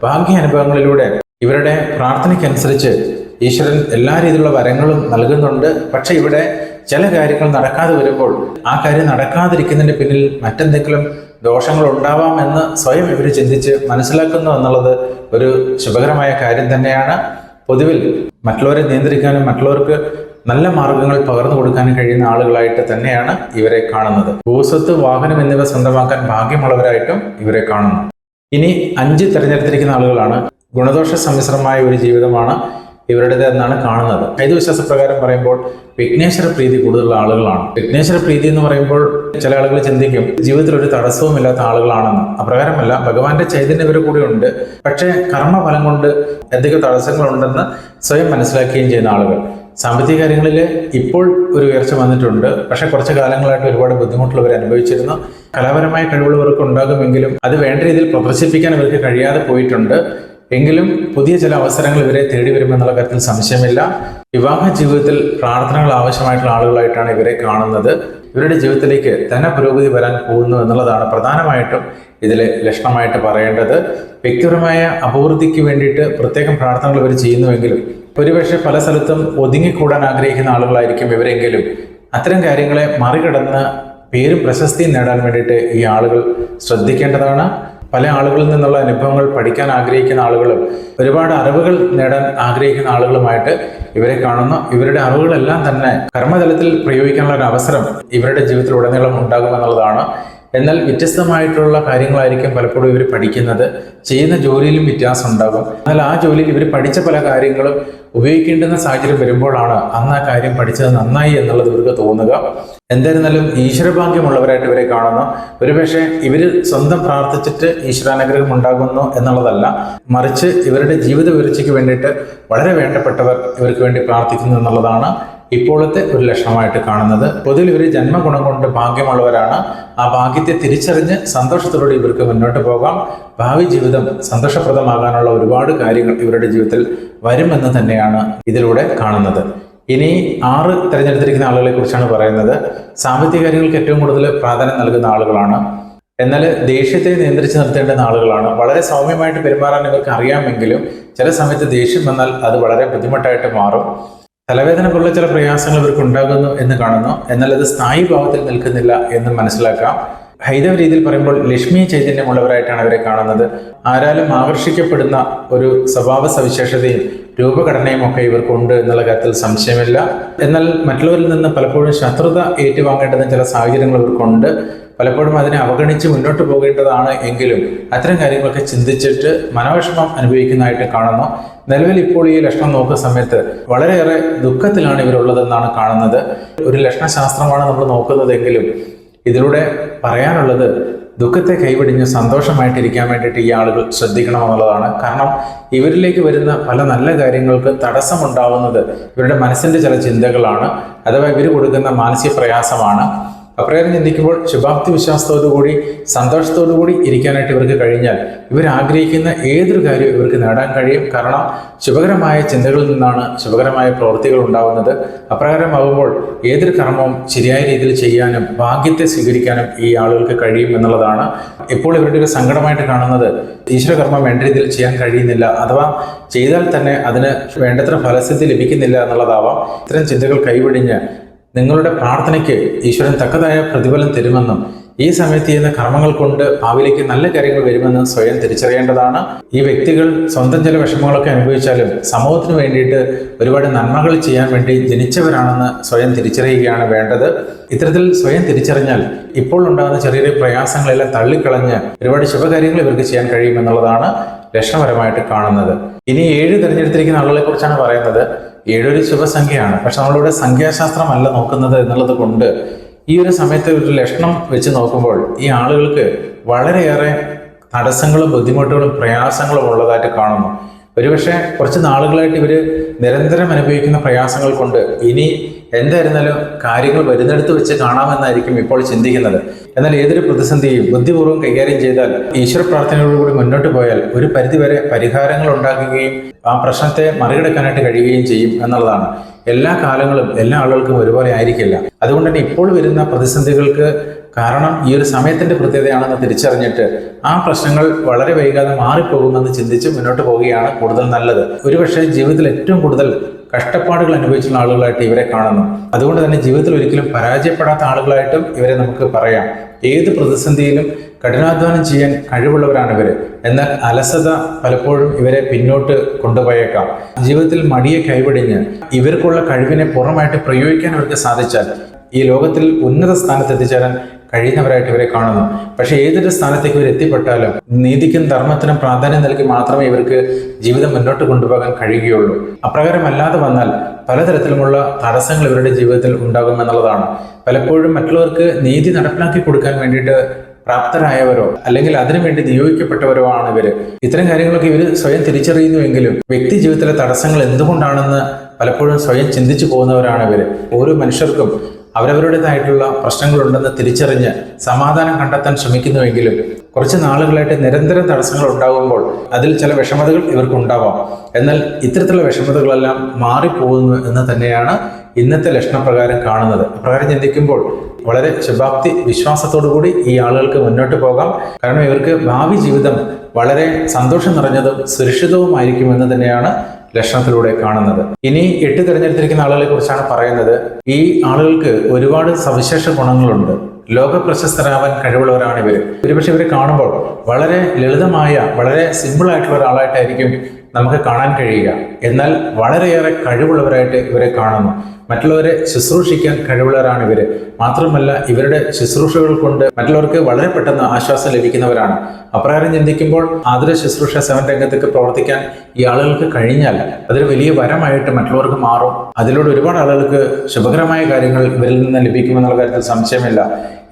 ഭാഗ്യാനുഭവങ്ങളിലൂടെ ഇവരുടെ പ്രാർത്ഥനയ്ക്കനുസരിച്ച് ഈശ്വരൻ എല്ലാ രീതിയിലുള്ള വരങ്ങളും നൽകുന്നുണ്ട്. പക്ഷെ ഇവിടെ ചില കാര്യങ്ങൾ നടക്കാതെ വരുമ്പോൾ ആ കാര്യം നടക്കാതിരിക്കുന്നതിന് പിന്നിൽ മറ്റെന്തെങ്കിലും ദോഷങ്ങൾ ഉണ്ടാവാമെന്ന് സ്വയം ഇവർ ചിന്തിച്ച് മനസ്സിലാക്കുന്നു എന്നുള്ളത് ഒരു ശുഭകരമായ കാര്യം തന്നെയാണ്. പൊതുവിൽ മറ്റുള്ളവരെ നിയന്ത്രിക്കാനും മറ്റുള്ളവർക്ക് നല്ല മാർഗങ്ങൾ പകർന്നു കൊടുക്കാനും കഴിയുന്ന ആളുകളായിട്ട് തന്നെയാണ് ഇവരെ കാണുന്നത്. ഭൂസ്വത്ത്, വാഹനം എന്നിവ സ്വന്തമാക്കാൻ ഭാഗ്യമുള്ളവരായിട്ടും ഇവരെ കാണുന്നു. ഇനി 5 തിരഞ്ഞെടുത്തിരിക്കുന്ന ആളുകളാണ്. ഗുണദോഷ സമ്മിശ്രമായ ഒരു ജീവിതമാണ് ഇവരുടേത് എന്നാണ് കാണുന്നത്. ഹൈന്ദവശാസ്ത്രപ്രകാരം പറയുമ്പോൾ വിഘ്നേശ്വര പ്രീതി കൂടുതലുള്ള ആളുകളാണ്. വിഘ്നേശ്വര പ്രീതി എന്ന് പറയുമ്പോൾ ചില ആളുകൾ ചിന്തിക്കും ജീവിതത്തിൽ ഒരു തടസ്സവും ഇല്ലാത്ത ആളുകളാണെന്ന്. അപ്രകാരമല്ല, ഭഗവാന്റെ ചൈതന്യം ഇവരുടെ കൂടെ ഉണ്ട്. പക്ഷേ കർമ്മഫലം കൊണ്ട് എന്തൊക്കെ തടസ്സങ്ങളുണ്ടെന്ന് സ്വയം മനസ്സിലാക്കുകയും ചെയ്യുന്ന ആളുകൾ. സാമ്പത്തിക കാര്യങ്ങളിൽ ഇപ്പോൾ ഒരു ഉയർച്ച വന്നിട്ടുണ്ട്. പക്ഷെ കുറച്ച് കാലങ്ങളായിട്ട് ഒരുപാട് ബുദ്ധിമുട്ടുകൾ ഇവർ അനുഭവിച്ചിരുന്നു. കലാപരമായ കഴിവുകൾ ഇവർക്ക് ഉണ്ടാകുമെങ്കിലും അത് വേണ്ട രീതിയിൽ പ്രദർശിപ്പിക്കാൻ ഇവർക്ക് കഴിയാതെ പോയിട്ടുണ്ട്. എങ്കിലും പുതിയ ചില അവസരങ്ങൾ ഇവരെ തേടി വരുമെന്നുള്ള കാര്യത്തിൽ സംശയമില്ല. വിവാഹ ജീവിതത്തിൽ പ്രാർത്ഥനകൾ ആവശ്യമായിട്ടുള്ള ആളുകളായിട്ടാണ് ഇവരെ കാണുന്നത്. ഇവരുടെ ജീവിതത്തിലേക്ക് തന്നെ പുരോഗതി വരാൻ പോകുന്നു എന്നുള്ളതാണ് പ്രധാനമായിട്ടും ഇതിലെ ലക്ഷണമായിട്ട് പറയേണ്ടത്. വ്യക്തിപരമായ അഭിവൃദ്ധിക്ക് വേണ്ടിയിട്ട് പ്രത്യേകം പ്രാർത്ഥനകൾ ഇവർ ചെയ്യുന്നുവെങ്കിലും ഒരുപക്ഷെ പല സ്ഥലത്തും ഒതുങ്ങിക്കൂടാൻ ആഗ്രഹിക്കുന്ന ആളുകളായിരിക്കും ഇവരെങ്കിലും അത്തരം കാര്യങ്ങളെ മറികടന്ന് പേരും പ്രശസ്തിയും നേടാൻ വേണ്ടിയിട്ട് ഈ ആളുകൾ ശ്രദ്ധിക്കേണ്ടതാണ്. പല ആളുകളിൽ നിന്നുള്ള അനുഭവങ്ങൾ പഠിക്കാൻ ആഗ്രഹിക്കുന്ന ആളുകളും ഒരുപാട് അറിവുകൾ നേടാൻ ആഗ്രഹിക്കുന്ന ആളുകളുമായിട്ട് ഇവരെ കാണുന്നു. ഇവരുടെ അറിവുകളെല്ലാം തന്നെ കർമ്മതലത്തിൽ പ്രയോഗിക്കാനുള്ള ഒരു അവസരം ഇവരുടെ ജീവിതത്തിൽ ഉടനീളം ഉണ്ടാകുമെന്നുള്ളതാണ്. എന്നാൽ വ്യത്യസ്തമായിട്ടുള്ള കാര്യങ്ങളായിരിക്കും പലപ്പോഴും ഇവർ പഠിക്കുന്നത്. ചെയ്യുന്ന ജോലിയിലും വ്യത്യാസം ഉണ്ടാകും. എന്നാൽ ആ ജോലിയിൽ ഇവർ പഠിച്ച പല കാര്യങ്ങളും ഉപയോഗിക്കേണ്ടുന്ന സാഹചര്യം വരുമ്പോഴാണ് അന്ന് ആ കാര്യം പഠിച്ചത് നന്നായി എന്നുള്ളത് ഇവർക്ക് തോന്നുക. എന്തായിരുന്നാലും ഈശ്വരഭാഗ്യമുള്ളവരായിട്ട് ഇവരെ കാണുന്നു. ഒരുപക്ഷെ ഇവർ സ്വന്തം പ്രാർത്ഥിച്ചിട്ട് ഈശ്വരാനുഗ്രഹം ഉണ്ടാകുന്നു എന്നുള്ളതല്ല, മറിച്ച് ഇവരുടെ ജീവിത ഉയർച്ചയ്ക്ക് വേണ്ടിയിട്ട് വളരെ വേണ്ടപ്പെട്ടവർ ഇവർക്ക് വേണ്ടി പ്രാർത്ഥിക്കുന്നു എന്നുള്ളതാണ് ഇപ്പോഴത്തെ ഒരു ലക്ഷണമായിട്ട് കാണുന്നത്. പൊതുവിൽ ഇവർ ജന്മഗുണം കൊണ്ട് ഭാഗ്യമുള്ളവരാണ്. ആ ഭാഗ്യത്തെ തിരിച്ചറിഞ്ഞ് സന്തോഷത്തോടെ ഇവർക്ക് മുന്നോട്ട് പോകാം. ഭാവി ജീവിതം സന്തോഷപ്രദമാകാനുള്ള ഒരുപാട് കാര്യങ്ങൾ ഇവരുടെ ജീവിതത്തിൽ വരുമെന്ന് തന്നെയാണ് ഇതിലൂടെ കാണുന്നത്. ഇനി 6 തിരഞ്ഞെടുത്തിരിക്കുന്ന ആളുകളെ കുറിച്ചാണ് പറയുന്നത്. സാമ്പത്തിക കാര്യങ്ങൾക്ക് ഏറ്റവും കൂടുതൽ പ്രാധാന്യം നൽകുന്ന ആളുകളാണ്. എന്നാൽ ദേഷ്യത്തെ നിയന്ത്രിച്ച് നിർത്തേണ്ടുന്ന ആളുകളാണ്. വളരെ സൗമ്യമായിട്ട് പെരുമാറാൻ ഇവർക്ക് അറിയാമെങ്കിലും ചില സമയത്ത് ദേഷ്യം വന്നാൽ അത് വളരെ ബുദ്ധിമുട്ടായിട്ട് മാറും. തലവേദന പോലുള്ള ചില പ്രയാസങ്ങൾ ഇവർക്ക് ഉണ്ടാകുന്നു എന്ന് കാണുന്നു. എന്നാൽ അത് സ്ഥായി ഭാവത്തിൽ നിൽക്കുന്നില്ല എന്ന് മനസ്സിലാക്കാം. ഹൈന്ദവ രീതിയിൽ പറയുമ്പോൾ ലക്ഷ്മി ചൈതന്യമുള്ളവരായിട്ടാണ് അവരെ കാണുന്നത്. ആരാലും ആകർഷിക്കപ്പെടുന്ന ഒരു സ്വഭാവ സവിശേഷതയും രൂപഘടനയും ഒക്കെ ഇവർക്കുണ്ട് എന്നുള്ള കാര്യത്തിൽ സംശയമില്ല. എന്നാൽ മറ്റുള്ളവരിൽ നിന്ന് പലപ്പോഴും ശത്രുത ഏറ്റുവാങ്ങേണ്ടുന്ന ചില സാഹചര്യങ്ങൾ ഇവർക്കുണ്ട്. പലപ്പോഴും അതിനെ അവഗണിച്ച് മുന്നോട്ട് പോകേണ്ടതാണ്. എങ്കിലും അത്തരം കാര്യങ്ങളൊക്കെ ചിന്തിച്ചിട്ട് മനോവിഷമം അനുഭവിക്കുന്നതായിട്ട് കാണുന്നു. നിലവിൽ ഇപ്പോൾ ഈ ലക്ഷണം നോക്കുന്ന സമയത്ത് വളരെയേറെ ദുഃഖത്തിലാണ് ഇവരുള്ളതെന്നാണ് കാണുന്നത്. ഒരു ലക്ഷണശാസ്ത്രമാണ് നമ്മൾ നോക്കുന്നതെങ്കിലും ഇതിലൂടെ പറയാനുള്ളത് ദുഃഖത്തെ കൈവിടിഞ്ഞ് സന്തോഷമായിട്ടിരിക്കാൻ വേണ്ടിയിട്ട് ഈ ആളുകൾ ശ്രദ്ധിക്കണമെന്നുള്ളതാണ്. കാരണം ഇവരിലേക്ക് വരുന്ന പല നല്ല കാര്യങ്ങൾക്ക് തടസ്സമുണ്ടാവുന്നത് ഇവരുടെ മനസ്സിൻ്റെ ചില ചിന്തകളാണ്, അഥവാ ഇവർ കൊടുക്കുന്ന മാനസിക പ്രയാസമാണ്. അപ്രകാരം ചിന്തിക്കുമ്പോൾ ശുഭാപ്തി വിശ്വാസത്തോടുകൂടി സന്തോഷത്തോടുകൂടി ഇരിക്കാനായിട്ട് ഇവർക്ക് കഴിഞ്ഞാൽ ഇവർ ആഗ്രഹിക്കുന്ന ഏതൊരു കാര്യവും ഇവർക്ക് നേടാൻ കഴിയും. കാരണം ശുഭകരമായ ചിന്തകളിൽ നിന്നാണ് ശുഭകരമായ പ്രവൃത്തികൾ ഉണ്ടാകുന്നത്. അപ്രകാരമാകുമ്പോൾ ഏതൊരു കർമ്മവും ശരിയായ രീതിയിൽ ചെയ്യാനും ഭാഗ്യത്തെ സ്വീകരിക്കാനും ഈ ആളുകൾക്ക് കഴിയും എന്നുള്ളതാണ്. ഇപ്പോൾ ഇവരുടെ ഒരു സങ്കടമായിട്ട് കാണുന്നത് ഈശ്വരകർമ്മം വേണ്ട രീതിയിൽ ചെയ്യാൻ കഴിയുന്നില്ല, അഥവാ ചെയ്താൽ തന്നെ അതിന് വേണ്ടത്ര ഫലസിദ്ധി ലഭിക്കുന്നില്ല എന്നുള്ളതാവാം. ഇത്തരം ചിന്തകൾ കൈവിടിഞ്ഞ് നിങ്ങളുടെ പ്രാർത്ഥനയ്ക്ക് ഈശ്വരൻ തക്കതായ പ്രതിഫലം തരുമെന്നും ഈ സമയത്ത് ചെയ്യുന്ന കർമ്മങ്ങൾ കൊണ്ട് ഭാവിയിലേക്ക് നല്ല കാര്യങ്ങൾ വരുമെന്ന് സ്വയം തിരിച്ചറിയേണ്ടതാണ്. ഈ വ്യക്തികൾ സ്വന്തം ചില വിഷമങ്ങളൊക്കെ അനുഭവിച്ചാലും സമൂഹത്തിന് വേണ്ടിയിട്ട് ഒരുപാട് നന്മകൾ ചെയ്യാൻ വേണ്ടി ജനിച്ചവരാണെന്ന് സ്വയം തിരിച്ചറിയുകയാണ് വേണ്ടത്. ഇത്തരത്തിൽ സ്വയം തിരിച്ചറിഞ്ഞാൽ ഇപ്പോൾ ഉണ്ടാകുന്ന ചെറിയ ചെറിയ പ്രയാസങ്ങളെല്ലാം തള്ളിക്കളഞ്ഞ് ഒരുപാട് ശുഭകാര്യങ്ങൾ ഇവർക്ക് ചെയ്യാൻ കഴിയുമെന്നുള്ളതാണ് ലക്ഷണപരമായിട്ട് കാണുന്നത്. ഇനി 7 തിരഞ്ഞെടുത്തിരിക്കുന്ന ആളുകളെ കുറിച്ചാണ് പറയുന്നത്. 7 ഒരു ശുഭസംഖ്യയാണ്. പക്ഷെ നമ്മളിവിടെ സംഖ്യാശാസ്ത്രമല്ല നോക്കുന്നത് എന്നുള്ളത് കൊണ്ട് ഈ ഒരു സമയത്ത് ഒരു ലക്ഷണം വെച്ച് നോക്കുമ്പോൾ ഈ ആളുകൾക്ക് വളരെയേറെ തടസ്സങ്ങളും ബുദ്ധിമുട്ടുകളും പ്രയാസങ്ങളും ഉള്ളതായിട്ട് കാണുന്നു. ഒരുപക്ഷെ കുറച്ച് നാളുകളായിട്ട് ഇവർ നിരന്തരം അനുഭവിക്കുന്ന പ്രയാസങ്ങൾ കൊണ്ട് ഇനി എന്തായിരുന്നാലും കാര്യങ്ങൾ വരുന്നിടത്ത് വെച്ച് കാണാമെന്നായിരിക്കും ഇപ്പോൾ ചിന്തിക്കുന്നത്. എന്നാൽ ഏതൊരു പ്രതിസന്ധിയും ബുദ്ധിപൂർവ്വം കൈകാര്യം ചെയ്താൽ ഈശ്വര പ്രാർത്ഥനയോടുകൂടി മുന്നോട്ട് പോയാൽ ഒരു പരിധിവരെ പരിഹാരങ്ങൾ ഉണ്ടാക്കുകയും ആ പ്രശ്നത്തെ മറികടക്കാനായിട്ട് കഴിയുകയും ചെയ്യും എന്നുള്ളതാണ്. എല്ലാ കാലങ്ങളും എല്ലാ ആളുകൾക്കും ഒരുപോലെ ആയിരിക്കില്ല. അതുകൊണ്ട് തന്നെ ഇപ്പോൾ വരുന്ന പ്രതിസന്ധികൾക്ക് കാരണം ഈ ഒരു സമയത്തിന്റെ പ്രത്യേകതയാണെന്ന് തിരിച്ചറിഞ്ഞിട്ട് ആ പ്രശ്നങ്ങൾ വളരെ വൈകാതെ മാറിപ്പോകുമെന്ന് ചിന്തിച്ച് മുന്നോട്ട് പോവുകയാണ് കൂടുതൽ നല്ലത്. ഒരുപക്ഷെ ജീവിതത്തിൽ ഏറ്റവും കൂടുതൽ കഷ്ടപ്പാടുകൾ അനുഭവിച്ചുള്ള ആളുകളായിട്ട് ഇവരെ കാണുന്നു. അതുകൊണ്ട് തന്നെ ജീവിതത്തിൽ ഒരിക്കലും പരാജയപ്പെടാത്ത ആളുകളായിട്ടും ഇവരെ നമുക്ക് പറയാം. ഏത് പ്രതിസന്ധിയിലും കഠിനാധ്വാനം ചെയ്യാൻ കഴിവുള്ളവരാണ് ഇവർ. എന്നാൽ അലസത പലപ്പോഴും ഇവരെ പിന്നോട്ട് കൊണ്ടുപോയേക്കാം. ജീവിതത്തിൽ മടിയെ കൈവിടിഞ്ഞ് ഇവർക്കുള്ള കഴിവിനെ പൂർണ്ണമായിട്ട് പ്രയോഗിക്കാൻ അവർക്ക് സാധിച്ചാൽ ഈ ലോകത്തിൽ ഉന്നത സ്ഥാനത്ത് എത്തിച്ചേരാൻ കഴിയുന്നവരായിട്ട് ഇവരെ കാണുന്നു. പക്ഷെ ഏതൊരു സ്ഥാനത്തേക്ക് ഇവർ എത്തിപ്പെട്ടാലും നീതിക്കും ധർമ്മത്തിനും പ്രാധാന്യം നൽകി മാത്രമേ ഇവർക്ക് ജീവിതം മുന്നോട്ട് കൊണ്ടുപോകാൻ കഴിയുകയുള്ളൂ. അപ്രകാരമല്ലാതെ വന്നാൽ പലതരത്തിലുമുള്ള തടസ്സങ്ങൾ ഇവരുടെ ജീവിതത്തിൽ ഉണ്ടാകുമെന്നുള്ളതാണ്. പലപ്പോഴും മറ്റുള്ളവർക്ക് നീതി നടപ്പിലാക്കി കൊടുക്കാൻ വേണ്ടിയിട്ട് പ്രാപ്തരായവരോ അല്ലെങ്കിൽ അതിനുവേണ്ടി നിയോഗിക്കപ്പെട്ടവരോ ആണ് ഇവര്. ഇത്തരം കാര്യങ്ങളൊക്കെ ഇവർ സ്വയം തിരിച്ചറിയുന്നുവെങ്കിലും വ്യക്തി ജീവിതത്തിലെ തടസ്സങ്ങൾ എന്തുകൊണ്ടാണെന്ന് പലപ്പോഴും സ്വയം ചിന്തിച്ചു പോകുന്നവരാണ് ഇവര്. ഓരോ മനുഷ്യർക്കും അവരവരുടേതായിട്ടുള്ള പ്രശ്നങ്ങളുണ്ടെന്ന് തിരിച്ചറിഞ്ഞ് സമാധാനം കണ്ടെത്താൻ ശ്രമിക്കുന്നുവെങ്കിലും കുറച്ച് നാളുകളായിട്ട് നിരന്തരം തടസ്സങ്ങൾ ഉണ്ടാകുമ്പോൾ അതിൽ ചില വിഷമതകൾ ഇവർക്ക് ഉണ്ടാവാം. എന്നാൽ ഇത്തരത്തിലുള്ള വിഷമതകളെല്ലാം മാറിപ്പോകുന്നു എന്ന് തന്നെയാണ് ഇന്നത്തെ ലക്ഷണപ്രകാരം കാണുന്നത്. അപ്രകാരം ചിന്തിക്കുമ്പോൾ വളരെ ശുഭാപ്തി വിശ്വാസത്തോടു കൂടി ഈ ആളുകൾക്ക് മുന്നോട്ട് പോകാം. കാരണം ഇവർക്ക് ഭാവി ജീവിതം വളരെ സന്തോഷം നിറഞ്ഞതും സുരക്ഷിതവുമായിരിക്കുമെന്ന് തന്നെയാണ് ലക്ഷണത്തിലൂടെ കാണുന്നത്. ഇനി 8 തിരഞ്ഞെടുത്തിരിക്കുന്ന ആളുകളെ കുറിച്ചാണ് പറയുന്നത്. ഈ ആളുകൾക്ക് ഒരുപാട് സവിശേഷ ഗുണങ്ങളുണ്ട്. ലോക പ്രശസ്തരാവാൻ കഴിവുള്ളവരാണ് ഇവർ. ഒരുപക്ഷെ ഇവരെ കാണുമ്പോൾ വളരെ ലളിതമായ വളരെ സിമ്പിൾ ആയിട്ടുള്ള ഒരാളായിട്ടായിരിക്കും നമുക്ക് കാണാൻ കഴിയുക. എന്നാൽ വളരെയേറെ കഴിവുള്ളവരായിട്ട് ഇവരെ കാണുന്നു. മറ്റുള്ളവരെ ശുശ്രൂഷിക്കാൻ കഴിവുള്ളവരാണ് ഇവര്. മാത്രമല്ല ഇവരുടെ ശുശ്രൂഷകൾ കൊണ്ട് മറ്റുള്ളവർക്ക് വളരെ പെട്ടെന്ന് ആശ്വാസം ലഭിക്കുന്നവരാണ്. അപ്രകാരം ചിന്തിക്കുമ്പോൾ ആതുര ശുശ്രൂഷ സേവന രംഗത്തേക്ക് പ്രവർത്തിക്കാൻ ഈ ആളുകൾക്ക് കഴിഞ്ഞാൽ അതൊരു വലിയ വരമായിട്ട് മറ്റുള്ളവർക്ക് മാറും. അതിലൂടെ ഒരുപാട് ആളുകൾക്ക് ശുഭകരമായ കാര്യങ്ങൾ ഇവരിൽ നിന്ന് ലഭിക്കുമെന്നുള്ള കാര്യത്തിൽ സംശയമില്ല.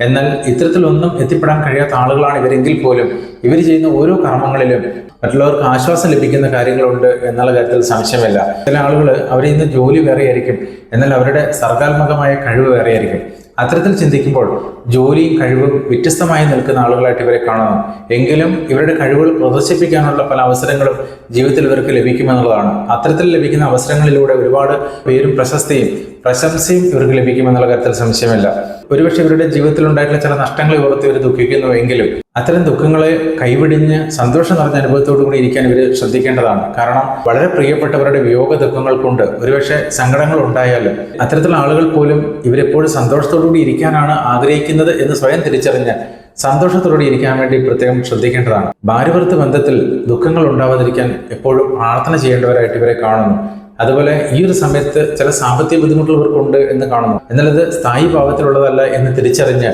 എന്നാൽ ഇത്തരത്തിലൊന്നും എത്തിപ്പെടാൻ കഴിയാത്ത ആളുകളാണ് ഇവരെങ്കിൽ പോലും ഇവർ ചെയ്യുന്ന ഓരോ കർമ്മങ്ങളിലും മറ്റുള്ളവർക്ക് ആശ്വാസം ലഭിക്കുന്ന കാര്യങ്ങളുണ്ട് എന്നുള്ള കാര്യത്തിൽ സംശയമില്ല. ചില ആളുകൾ അവർ ചെയ്യുന്ന ജോലി വേറെയായിരിക്കും, എന്നാൽ അവരുടെ സർഗാത്മകമായ കഴിവ് വേറെയായിരിക്കും. അത്തരത്തിൽ ചിന്തിക്കുമ്പോൾ ജോലിയും കഴിവും വ്യത്യസ്തമായി നിൽക്കുന്ന ആളുകളായിട്ട് ഇവരെ കാണുന്നു. എങ്കിലും ഇവരുടെ കഴിവുകൾ പ്രദർശിപ്പിക്കാനുള്ള പല അവസരങ്ങളും ജീവിതത്തിൽ ഇവർക്ക് ലഭിക്കുമെന്നുള്ളതാണ്. അത്തരത്തിൽ ലഭിക്കുന്ന അവസരങ്ങളിലൂടെ ഒരുപാട് പേരും പ്രശസ്തിയും പ്രശംസയും ഇവർക്ക് ലഭിക്കുമെന്നുള്ള കാര്യത്തിൽ സംശയമില്ല. ഒരുപക്ഷെ ഇവരുടെ ജീവിതത്തിൽ ഉണ്ടായിട്ടുള്ള ചില നഷ്ടങ്ങൾ ഓർത്ത് ഇവർ ദുഃഖിക്കുന്നുവെങ്കിലും അത്തരം ദുഃഖങ്ങളെ കൈവിടിഞ്ഞ് സന്തോഷം നിറഞ്ഞ അനുഭവത്തോടു കൂടി ഇരിക്കാൻ ഇവർ ശ്രദ്ധിക്കേണ്ടതാണ്. കാരണം വളരെ പ്രിയപ്പെട്ടവരുടെ വിയോഗ ദുഃഖങ്ങൾ കൊണ്ട് ഒരുപക്ഷെ സങ്കടങ്ങൾ ഉണ്ടായാലും അത്തരത്തിലുള്ള ആളുകൾ പോലും ഇവരെപ്പോഴും സന്തോഷത്തോടുകൂടി ഇരിക്കാനാണ് ആഗ്രഹിക്കുന്നത് എന്ന് സ്വയം തിരിച്ചറിഞ്ഞ് സന്തോഷത്തോടെ ഇരിക്കാൻ വേണ്ടി പ്രത്യേകം ശ്രദ്ധിക്കേണ്ടതാണ്. ഭാര്യഭർത്തൃ ബന്ധത്തിൽ ദുഃഖങ്ങൾ ഉണ്ടാവാതിരിക്കാൻ എപ്പോഴും പ്രാർത്ഥന ചെയ്യേണ്ടവരായിട്ട് ഇവരെ കാണുന്നു. അതുപോലെ ഈ ഒരു സമയത്ത് ചില സാമ്പത്തിക ബുദ്ധിമുട്ടുള്ളവർക്കുണ്ട് എന്ന് കാണുന്നു. എന്നാൽ ഇത് സ്ഥായി ഭാവത്തിലുള്ളതല്ല എന്ന് തിരിച്ചറിഞ്ഞ്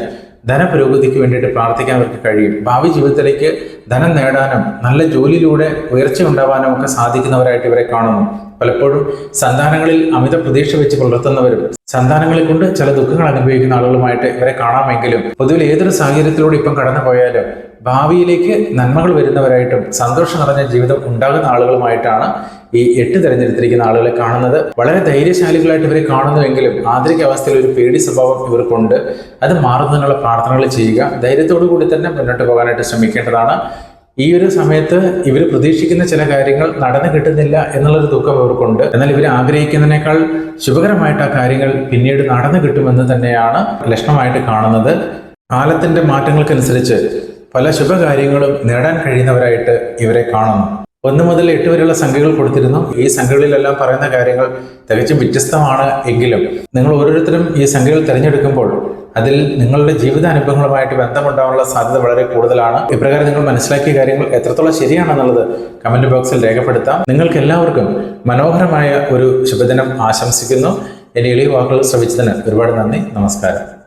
ധനപുരോഗതിക്ക് വേണ്ടിയിട്ട് പ്രാർത്ഥിക്കാൻ അവർക്ക് കഴിയും. ഭാവി ജീവിതത്തിലേക്ക് ധനം നേടാനും നല്ല ജോലിയിലൂടെ ഉയർച്ച ഉണ്ടാവാനും ഒക്കെ സാധിക്കുന്നവരായിട്ട് ഇവരെ കാണുന്നു. പലപ്പോഴും സന്താനങ്ങളിൽ അമിത പ്രതീക്ഷ വെച്ച് പുലർത്തുന്നവരും സന്താനങ്ങളെ കൊണ്ട് ചില ദുഃഖങ്ങൾ അനുഭവിക്കുന്ന ആളുകളുമായിട്ട് ഇവരെ കാണാമെങ്കിലും പൊതുവിൽ ഏതൊരു സാഹചര്യത്തിലൂടെ ഇപ്പം കടന്നു പോയാലും ഭാവിയിലേക്ക് നന്മകൾ വരുന്നവരായിട്ടും സന്തോഷം നിറഞ്ഞ ജീവിതം ഉണ്ടാകുന്ന ആളുകളുമായിട്ടാണ് ഈ 8 തിരഞ്ഞെടുത്തിരിക്കുന്ന ആളുകളെ കാണുന്നത്. വളരെ ധൈര്യശാലികളായിട്ട് ഇവരെ കാണുന്നുവെങ്കിലും ആന്തരിക അവസ്ഥയിൽ ഒരു പേടി സ്വഭാവം ഇവർക്കുണ്ട്. അത് മാറുന്നതിനുള്ള പ്രാർത്ഥനകൾ ചെയ്യുക. ധൈര്യത്തോടു കൂടി തന്നെ മുന്നോട്ട് പോകാനായിട്ട് ശ്രമിക്കേണ്ടതാണ്. ഈ ഒരു സമയത്ത് ഇവർ പ്രതീക്ഷിക്കുന്ന ചില കാര്യങ്ങൾ നടന്നു കിട്ടുന്നില്ല എന്നുള്ളൊരു ദുഃഖം ഇവർക്കുണ്ട്. എന്നാൽ ഇവർ ആഗ്രഹിക്കുന്നതിനേക്കാൾ ശുഭകരമായിട്ട് ആ കാര്യങ്ങൾ പിന്നീട് നടന്നു കിട്ടുമെന്ന് തന്നെയാണ് ലക്ഷണമായിട്ട് കാണുന്നത്. കാലത്തിന്റെ മാറ്റങ്ങൾക്കനുസരിച്ച് പല ശുഭകാര്യങ്ങളും നേടാൻ കഴിയുന്നവരായിട്ട് ഇവരെ കാണുന്നു. 1 മുതൽ 8 വരെയുള്ള സംഖ്യകൾ കൊടുത്തിരുന്നു. ഈ സംഖ്യകളിലെല്ലാം പറയുന്ന കാര്യങ്ങൾ തികച്ചും വ്യത്യസ്തമാണ് എങ്കിലും നിങ്ങൾ ഓരോരുത്തരും ഈ സംഖ്യകൾ തിരഞ്ഞെടുക്കുമ്പോൾ അതിൽ നിങ്ങളുടെ ജീവിതാനുഭവങ്ങളുമായിട്ട് ബന്ധമുണ്ടാകാനുള്ള സാധ്യത വളരെ കൂടുതലാണ്. ഇപ്രകാരം നിങ്ങൾ മനസ്സിലാക്കിയ കാര്യങ്ങൾ എത്രത്തോളം ശരിയാണെന്നുള്ളത് കമന്റ് ബോക്സിൽ രേഖപ്പെടുത്താം. നിങ്ങൾക്ക് എല്ലാവർക്കും മനോഹരമായ ഒരു ശുഭദിനം ആശംസിക്കുന്നു. എന്റെ എളിയ വാക്കുകൾ ശ്രവിച്ചതിന് ഒരുപാട് നന്ദി. നമസ്കാരം.